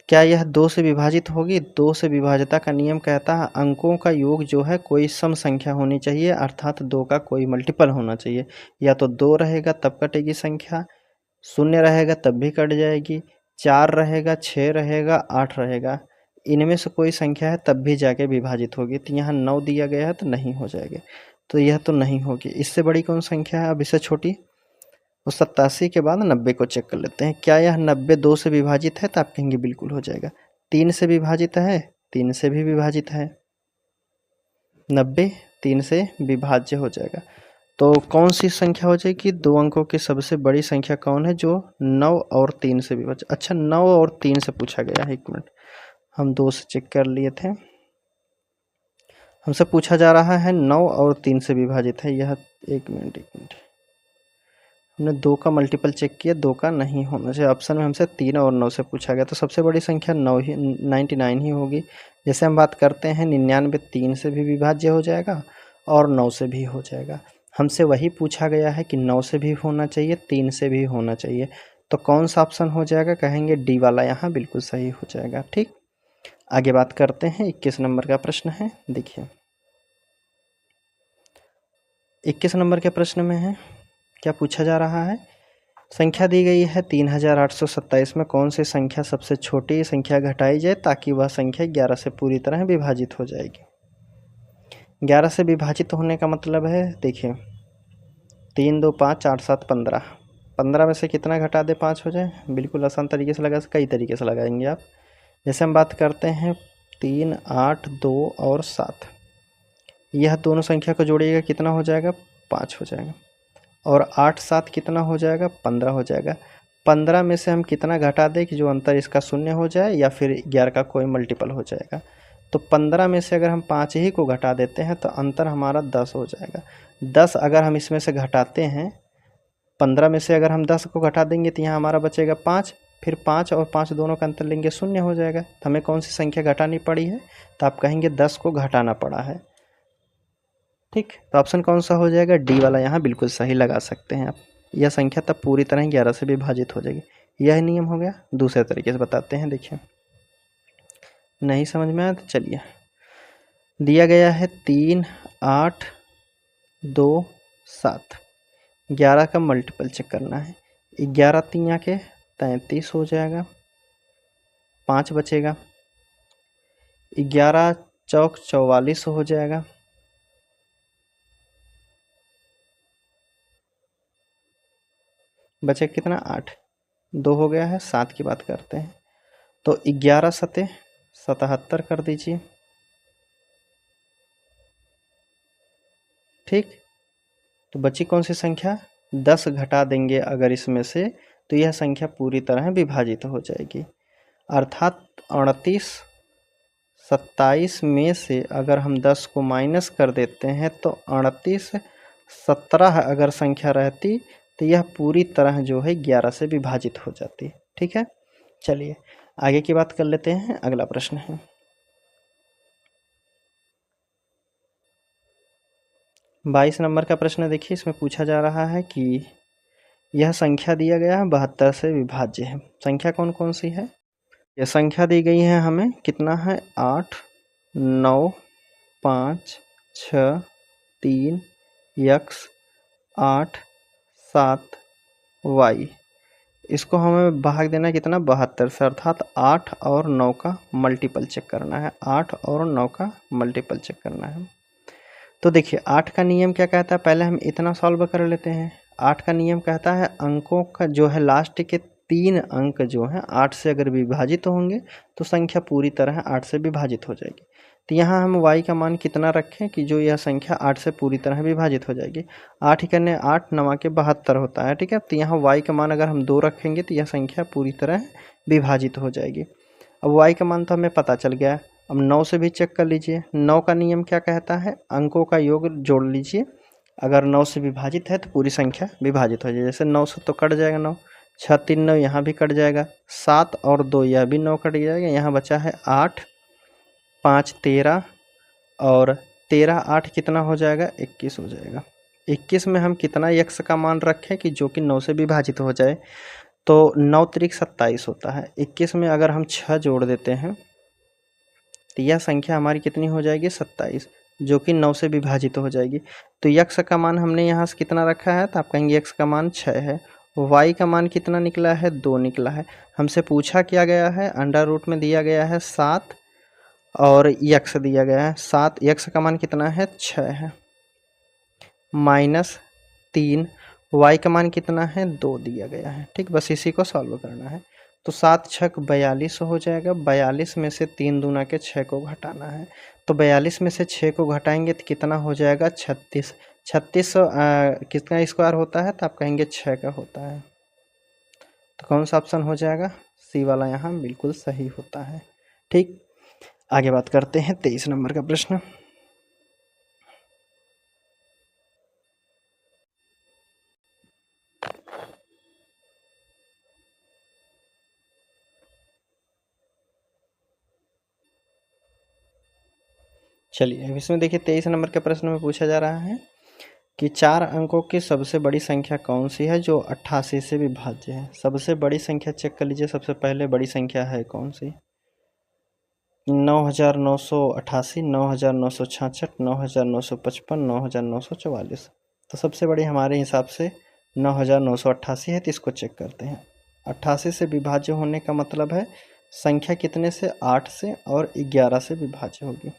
क्या यह 2 से विभाजित होगी? 2 से विभाज्यता का नियम कहता है अंकों का योग जो है कोई सम संख्या होनी चाहिए, अर्थात 2 का कोई मल्टीपल होना चाहिए। या तो 2 रहेगा तब कटेगी संख्या, 0 रहेगा तब भी कट जाएगी, 4 रहेगा, 6 रहेगा, 8 रहेगा, इनमें से कोई संख्या है तब भी जाके विभाजित होगी। तो यहाँ 9 दिया गया है तो नहीं हो जाएगा, तो यह तो नहीं होगी। इससे बड़ी कौन संख्या है? अब इससे छोटी, उस 87 के बाद 90 को चेक कर लेते हैं। क्या यह 90 2 से विभाजित है? तो आप कहेंगे बिल्कुल हो जाएगा। 3 से विभाजित है? 3 से भी विभाजित है। 90 3 से विभाज्य हो जाएगा। तो कौन सी संख्या हो जाएगी? 2 अंकों की सबसे बड़ी संख्या कौन है जो 9 और 3 से विभाजित? अच्छा, 9 और 3 से पूछा गया है। 1 मिनट, हम 2 से चेक कर लिए थे। हमसे पूछा जा रहा है 9 और 3 से विभाजित है यह। 1 मिनट, हमने 2 का मल्टीपल चेक किया, 2 का नहीं होना चाहिए। ऑप्शन में हमसे 3 और 9 से पूछा गया, तो सबसे बड़ी संख्या 99 ही होगी। जैसे हम बात करते हैं 99 3 से भी विभाज्य हो जाएगा और 9 से भी हो जाएगा। हमसे वही पूछा गया है कि 9 से भी होना चाहिए, 3 से भी होना चाहिए। तो कौन सा ऑप्शन हो जाएगा? कहेंगे डी वाला यहाँ बिल्कुल सही हो जाएगा। ठीक, आगे बात करते हैं। 21 नंबर का प्रश्न है, देखिए 21 नंबर के प्रश्न में है, क्या पूछा जा रहा है? संख्या दी गई है 3827 में कौन सी संख्या सबसे छोटी संख्या घटाई जाए ताकि वह संख्या 11 से पूरी तरह विभाजित हो जाएगी। 11 से विभाजित होने का मतलब है, देखिए 3 2 5 8 7 15। 15 में से कितना घटा दे 5 हो जाए? बिल्कुल आसान तरीके से लगा, कई तरीके से लगाएंगे आप। जैसे हम बात करते हैं 3 8 2 और 7, यह दोनों संख्या को जोड़िएगा कितना हो जाएगा? 5 हो जाएगा। और 8 7 कितना हो जाएगा? 15 हो जाएगा। 15 में से हम कितना घटा दें कि जो अंतर इसका शून्य हो जाए या फिर 11 का कोई मल्टीपल हो जाएगा? तो 15 में से अगर हम 5 ही को घटा देते हैं तो अंतर हमारा 10 हो जाएगा। 10 अगर हम इसमें से घटाते हैं, 15 में से अगर हम 10 को घटा देंगे तो यहाँ हमारा बचेगा 5, फिर 5 और 5 दोनों का अंतर लेंगे, शून्य हो जाएगा। तो हमें कौन सी संख्या घटानी पड़ी है? तो आप कहेंगे 10 को घटाना पड़ा है। ठीक, तो ऑप्शन कौन सा हो जाएगा? डी वाला यहाँ बिल्कुल सही लगा सकते हैं आप। यह संख्या तब पूरी तरह 11 से विभाजित हो जाएगी। यह नियम हो गया। दूसरे तरीके से बताते हैं, देखिए। नहीं समझ में आया तो चलिए, दिया गया है 3 8 2 7, 11 का मल्टीपल चेक करना है। 11 3 के 33 हो जाएगा, 5 बचेगा। 11 चौक 44 हो जाएगा। बचे कितना? 8। 2 हो गया है। 7 की बात करते हैं तो 11 सते 77 कर दीजिए। ठीक, तो बची कौन सी संख्या? 10 घटा देंगे अगर इसमें से तो यह संख्या पूरी तरह विभाजित हो जाएगी। अर्थात 38 27 में से अगर हम 10 को माइनस कर देते हैं तो 38 17 अगर संख्या रहती तो यह पूरी तरह जो है 11 से विभाजित हो जाती। ठीक है, चलिए आगे की बात कर लेते हैं। अगला प्रश्न है 22 नंबर का प्रश्न। देखिए, इसमें पूछा जा रहा है कि यह संख्या दिया गया है 72 से विभाज्य है। संख्या कौन कौन सी है? यह संख्या दी गई है हमें, कितना है? 8 9 5 6 3 x 8 7 y। इसको हमें भाग देना है कितना? 72 से, अर्थात 8 और 9 का मल्टीपल चेक करना है। 8 और 9 का मल्टीपल चेक करना है। तो देखिए 8 का नियम क्या कहता है? पहले हम इतना सॉल्व कर लेते हैं। 8 का नियम कहता है अंकों का जो है लास्ट के 3 अंक जो हैं 8 से अगर विभाजित होंगे तो संख्या पूरी तरह 8 से विभाजित हो जाएगी। तो यहाँ हम y का मान कितना रखें कि जो यह संख्या 8 से पूरी तरह विभाजित हो जाएगी? 8 ही करने 8 9 के 72 होता है। ठीक है, तो यहाँ y का मान अगर हम 2 रखेंगे तो यह संख्या पूरी तरह विभाजित हो जाएगी। अब y का मान तो हमें पता चल गया। अब 9 से भी चेक कर लीजिए। 9 का नियम क्या कहता है? अंकों का योग जोड़ लीजिए। अगर 9 से विभाजित है तो पूरी संख्या विभाजित हो जाएगी। जैसे 9 से तो कट जाएगा 9, 6 3 9 यहाँ भी कट जाएगा, 7 और 2 यह भी 9 कट जाएगा। यहाँ बचा है 8 5 13 और 13 8 कितना हो जाएगा? 21 हो जाएगा। 21 में हम कितना x का मान रखें कि जो कि 9 से विभाजित हो जाए? तो 9 त्रिक 27 होता है। 21 में अगर हम 6 जोड़ देते हैं तो यह संख्या हमारी कितनी हो जाएगी? 27, जो कि 9 से विभाजित हो जाएगी। तो x का मान हमने यहाँ से कितना रखा है? तो आप कहेंगे x का मान 6 है। y का मान कितना निकला है? 2 निकला है। हमसे पूछा क्या गया है? अंडर रूट में दिया गया है 7 और x दिया गया है 7। x का मान कितना है? 6 है। -3, y का मान कितना है? 2 दिया गया है। ठीक, बस इसी को सॉल्व करना है। तो 7 छक 42 हो जाएगा। 42 में से 3 दूना के 6 को घटाना है। तो 42 में से 6 को घटाएंगे तो कितना हो जाएगा? 36। 36 कितना स्क्वायर होता है? तो आप कहेंगे 6 का होता है। तो कौन सा ऑप्शन हो जाएगा? सी वाला यहाँ बिल्कुल सही होता है। ठीक, आगे बात करते हैं 23 नंबर का प्रश्न। चलिए अब इसमें देखिए 23 नंबर के प्रश्न में पूछा जा रहा है कि 4 अंकों की सबसे बड़ी संख्या कौन सी है जो 88 से विभाज्य है? सबसे बड़ी संख्या चेक कर लीजिए। सबसे पहले बड़ी संख्या है कौन सी? 9988, 9966, 9955, 9944। तो सबसे बड़ी हमारे हिसाब से 9988 है। तो इसको चेक करते हैं। 88 से विभाज्य होने का मतलब है संख्या कितने से? 8 से और 11 से विभाज्य होगी।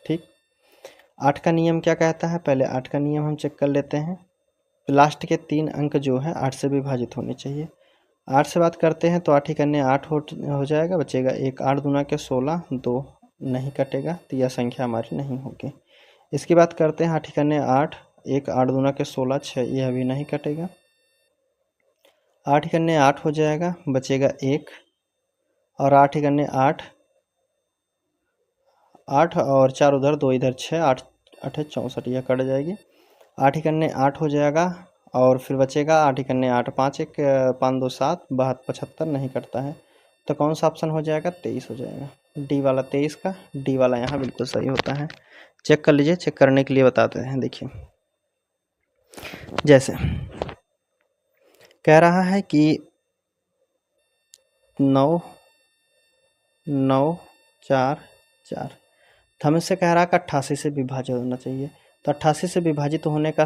ठीक, 8 का नियम क्या कहता है? पहले 8 का नियम हम चेक कर लेते हैं। लास्ट के 3 अंक जो है 8 से विभाजित होने चाहिए। 8 से बात करते हैं तो 8 ही करने 8 हो जाएगा, बचेगा 1, 8 दूना के 16, 2 नहीं कटेगा तो यह संख्या हमारी नहीं होगी। इसकी बात करते हैं 8 ही करने 8, 1, 8 दूना के 16, 6, यह भी नहीं कटेगा। 8 ही करने 8 हो जाएगा, बचेगा 1, और 8 ही करने 8, 8 और 4 उधर, 2 इधर, 6, 8 8 64, यह कट जाएगी। 8 ही करने 8 हो जाएगा, और फिर बचेगा 8 ही करने 8, 5 1 5 2 7, 75 नहीं कटता है, तो कौन सा ऑप्शन हो जाएगा? 23 हो जाएगा। डी वाला 23 का डी वाला यहाँ बिल्कुल सही होता है। चेक कर लीजिए, चेक करने के लिए बताते हैं। देखिए जैसे कह रहा है कि 9 9 4 4, तो हमें से कह रहा है कि 88 से विभाजित होना चाहिए। तो 88 से विभाजित होने का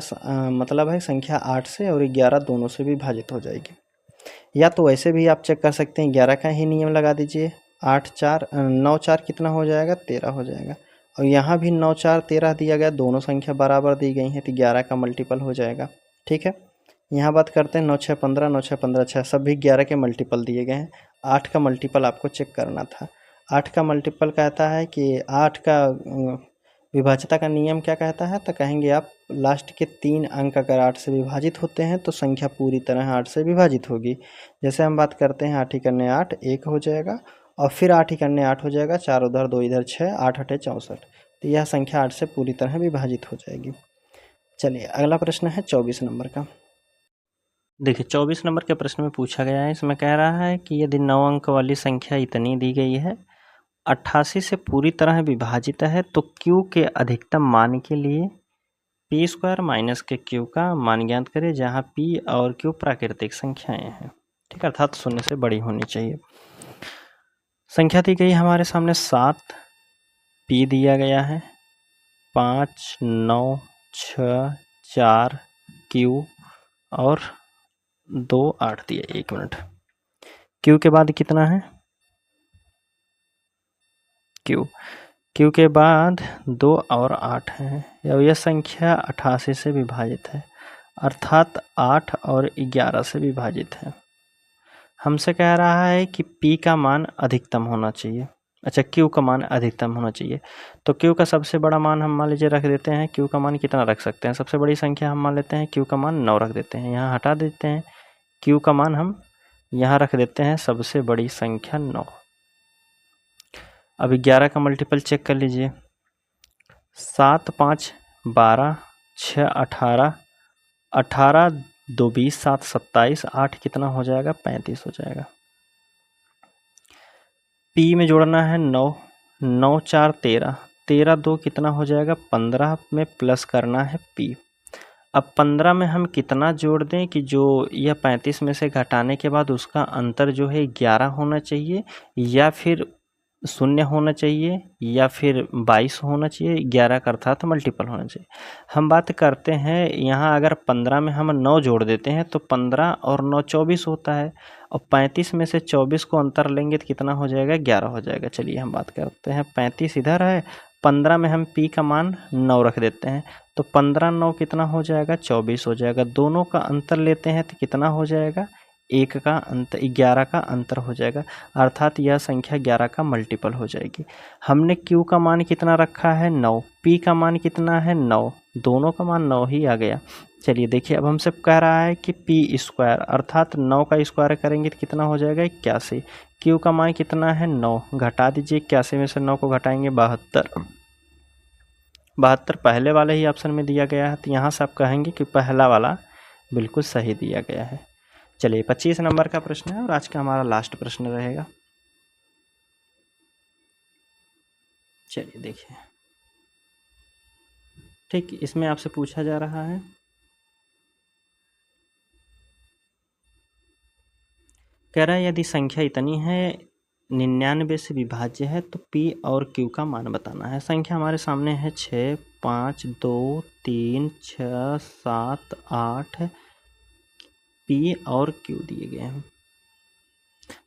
मतलब है संख्या 8 से और 11 दोनों से विभाजित हो जाएगी। या तो वैसे भी आप चेक कर सकते हैं, 11 का ही नियम लगा दीजिए। 8 4 9 4 कितना हो जाएगा? 13 हो जाएगा। और यहाँ भी 9 4 13 दिया गया, दोनों संख्या बराबर दी गई हैं, तो 11 का मल्टीपल हो जाएगा। ठीक है, यहाँ बात करते हैं 9 6 15, 9 6 15 6, सब भी 11 के मल्टीपल दिए गए हैं। 8 का मल्टीपल आपको चेक करना था। 8 का मल्टीपल कहता है कि 8 का विभाज्यता का नियम क्या कहता है? तो कहेंगे आप लास्ट के 3 अंक अगर 8 से विभाजित होते हैं तो संख्या पूरी तरह 8 से विभाजित होगी। जैसे हम बात करते हैं 8 ही करने 8, 1 हो जाएगा, और फिर 8 ही करने 8 हो जाएगा, 4 उधर 2 इधर, 6, 8 8 64, तो यह संख्या 8 से पूरी तरह विभाजित हो जाएगी। चलिए अगला प्रश्न है 24 नंबर का। देखिए 24 नंबर के प्रश्न में पूछा गया है, इसमें कह रहा है कि यदि 9 अंक वाली संख्या इतनी दी गई है, 88 से पूरी तरह विभाजित है, तो Q के अधिकतम मान के लिए पी स्क्वायर माइनस के Q का मान ज्ञात करें, जहाँ P और Q प्राकृतिक संख्याएं हैं। ठीक है, अर्थात 0 से बड़ी होनी चाहिए। संख्या दी गई हमारे सामने 7, P दिया गया है 5 9 6 4 Q और 2 8 दिया। 1 मिनट, Q के बाद कितना है? Q के बाद 2 और 8 है। यह संख्या 88 से विभाजित है, अर्थात 8 और 11 से विभाजित है। हमसे कह रहा है कि P का मान अधिकतम होना चाहिए। अच्छा, Q का मान अधिकतम होना चाहिए, तो Q का सबसे बड़ा मान हम मान लीजिए रख देते हैं। Q का मान कितना रख सकते हैं? सबसे बड़ी संख्या हम मान लेते हैं, Q का मान 9 रख देते हैं। यहाँ हटा देते हैं, Q का मान हम यहाँ रख देते हैं, सबसे बड़ी संख्या 9। अब 11 का मल्टीपल चेक कर लीजिए। 7 5 12, 6 18, 18 2 20, 7 27, 8 कितना हो जाएगा? 35 हो जाएगा। P में जोड़ना है 9, 9 4 13, 13 2 कितना हो जाएगा? 15 में प्लस करना है P। अब 15 में हम कितना जोड़ दें कि जो यह 35 में से घटाने के बाद उसका अंतर जो है 11 होना चाहिए, या फिर 0 होना चाहिए, या फिर 22 होना चाहिए। 11 का अर्थात मल्टीपल होना चाहिए। हम बात करते हैं यहाँ, अगर 15 में हम 9 जोड़ देते हैं तो 15 और 9 24 होता है, और 35 में से 24 को अंतर लेंगे तो कितना हो जाएगा? 11 हो जाएगा। चलिए हम बात करते हैं, 35 इधर है, 15 में हम P का मान 9 रख देते हैं, तो 15 9 कितना हो जाएगा? 24 हो जाएगा। दोनों का अंतर लेते हैं तो कितना हो जाएगा? 1 का अंतर, 11 का अंतर हो जाएगा, अर्थात यह संख्या 11 का मल्टीपल हो जाएगी। हमने Q का मान कितना रखा है? 9। P का मान कितना है? 9। दोनों का मान 9 ही आ गया। चलिए देखिए, अब हमसे कह रहा है कि P स्क्वायर, अर्थात 9 का स्क्वायर करेंगे तो कितना हो जाएगा? 81। Q का मान कितना है? 9। घटा दीजिए, 81 में से 9 को घटाएंगे 72। 72 पहले वाले ही ऑप्शन में दिया गया है, तो यहाँ से आप कहेंगे कि पहला वाला बिल्कुल सही दिया गया है। चलिए 25 नंबर का प्रश्न है और आज का हमारा लास्ट प्रश्न रहेगा। चलिए देखिए, ठीक, इसमें आपसे पूछा जा रहा है, कह रहा है यदि संख्या इतनी है 99 से विभाज्य है तो P और Q का मान बताना है। संख्या हमारे सामने है 6 5 2 3 6 7 8, P और Q दिए गए हैं।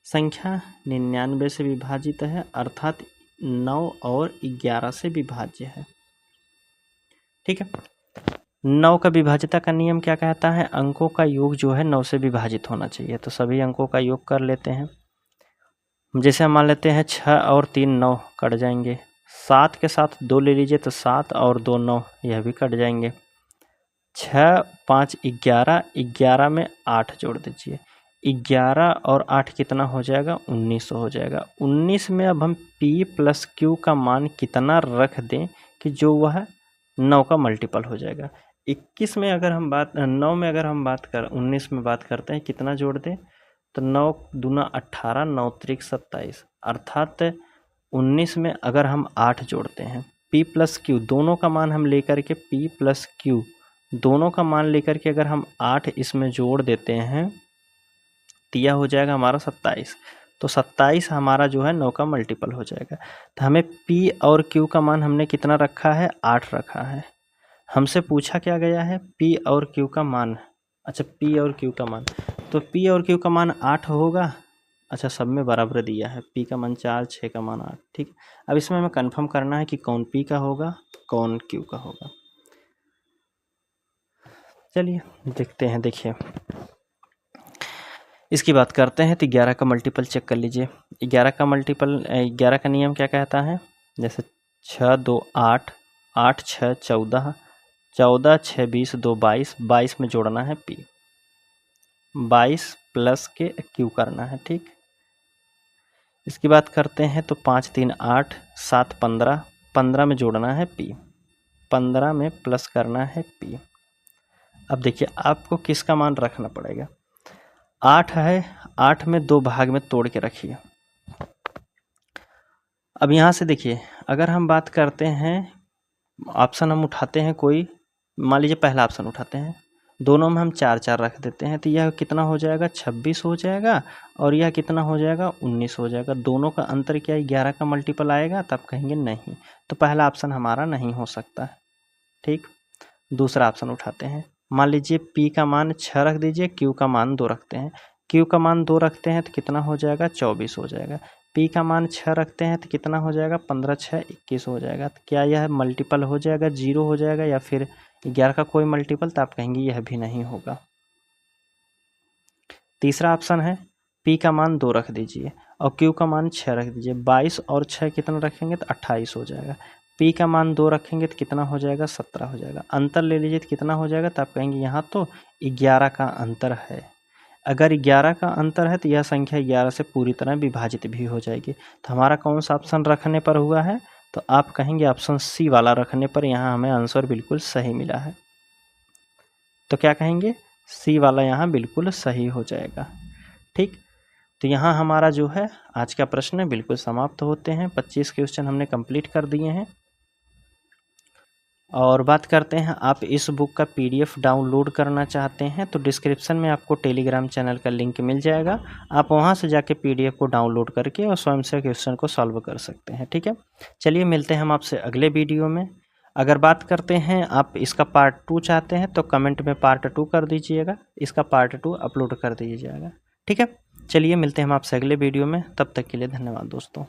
संख्या 99 से विभाजित है, अर्थात 9 और 11 से विभाज्य है। ठीक है, 9 का विभाज्यता का नियम क्या कहता है? अंकों का योग जो है 9 से विभाजित होना चाहिए। तो सभी अंकों का योग कर लेते हैं। जैसे हम मान लेते हैं 6 और 3 9 कट जाएंगे। 7 के साथ 2 ले लीजिए तो 7 और 2 9, यह भी कट जाएंगे। 6 5 11, 11 में 8 जोड़ दीजिए। 11 और 8 कितना हो जाएगा? 19 हो जाएगा। 19 में अब हम P प्लस Q का मान कितना रख दें कि जो वह 9 का मल्टीपल हो जाएगा। 21 में अगर हम बात 9 में अगर हम बात कर 19 में बात करते हैं कितना जोड़ दें, तो 9 दूना 18, 9 त्रिक 27, अर्थात 19 में अगर हम 8 जोड़ते हैं, P प्लस Q दोनों का मान हम लेकर के P प्लस Q दोनों का मान लेकर के अगर हम 8 इसमें जोड़ देते हैं तो यह हो जाएगा हमारा 27। तो 27 हमारा जो है 9 का मल्टीपल हो जाएगा। तो हमें P और Q का मान हमने कितना रखा है? 8 रखा है। हमसे पूछा क्या गया है? P और Q का मान। अच्छा, P और Q का मान, तो P और Q का मान 8 होगा। अच्छा, सब में बराबर दिया है। P का मान 4, 6 का मान 8। ठीक, अब इसमें हमें कंफर्म करना है कि कौन P का होगा कौन Q का होगा। चलिए देखते हैं। देखिए इसकी बात करते हैं तो 11 का मल्टीपल चेक कर लीजिए। 11 का मल्टीपल 11 का नियम क्या कहता है? जैसे 6 2 8, 8 6 14, 14 6 20, 2 22, 22 में जोड़ना है P, 22 प्लस के Q करना है। ठीक, इसकी बात करते हैं तो 5 3 8, 7 15, 15 में जोड़ना है P, 15 में प्लस करना है P। अब देखिए आपको किसका मान रखना पड़ेगा। 8 है, 8 में 2 भाग में तोड़ के रखिए। अब यहाँ से देखिए अगर हम बात करते हैं ऑप्शन हम उठाते हैं कोई, मान लीजिए पहला ऑप्शन उठाते हैं, दोनों में हम 4 4 रख देते हैं तो यह कितना हो जाएगा? 26 हो जाएगा। और यह कितना हो जाएगा? 19 हो जाएगा। दोनों का अंतर क्या 11 का मल्टीपल आएगा? तब कहेंगे नहीं, तो पहला ऑप्शन हमारा नहीं हो सकता है। ठीक, दूसरा ऑप्शन उठाते हैं। मान लीजिए P का मान 6 रख दीजिए, Q का मान 2 रखते हैं। Q का मान 2 रखते हैं तो कितना हो जाएगा? 24 हो जाएगा। P का मान 6 रखते हैं तो कितना हो जाएगा? 15 6 21 हो जाएगा। तो क्या यह मल्टीपल हो जाएगा? 0 हो जाएगा या फिर 11 का कोई मल्टीपल? तो आप कहेंगे यह भी नहीं होगा। तीसरा ऑप्शन है P का मान 2 रख दीजिए और Q का मान 6 रख दीजिए। 22 और 6 कितना रखेंगे? तो 28 हो जाएगा। P का मान 2 रखेंगे तो कितना हो जाएगा? 17 हो जाएगा। अंतर ले लीजिए तो कितना हो जाएगा? तो आप कहेंगे यहाँ तो 11 का अंतर है। अगर 11 का अंतर है तो यह संख्या 11 से पूरी तरह विभाजित भी हो जाएगी। तो हमारा कौन सा ऑप्शन रखने पर हुआ है? तो आप कहेंगे ऑप्शन C वाला रखने पर यहाँ हमें आंसर बिल्कुल सही मिला है। तो क्या कहेंगे? C वाला यहाँ बिल्कुल सही हो जाएगा। ठीक, तो यहाँ हमारा जो है आज का प्रश्न बिल्कुल समाप्त होते हैं। 25 क्वेश्चन हमने कंप्लीट कर दिए हैं। और बात करते हैं आप इस बुक का PDF डाउनलोड करना चाहते हैं तो डिस्क्रिप्शन में आपको टेलीग्राम चैनल का लिंक मिल जाएगा। आप वहां से जाके PDF को डाउनलोड करके और स्वयं से क्वेश्चन को सॉल्व कर सकते हैं। ठीक है, चलिए मिलते हैं हम आपसे अगले वीडियो में। अगर बात करते हैं आप इसका पार्ट 2 चाहते हैं तो कमेंट में पार्ट 2 कर दीजिएगा, इसका पार्ट 2 अपलोड कर दीजिएगा। ठीक है, चलिए मिलते हैं हम आपसे अगले वीडियो में। तब तक के लिए धन्यवाद दोस्तों।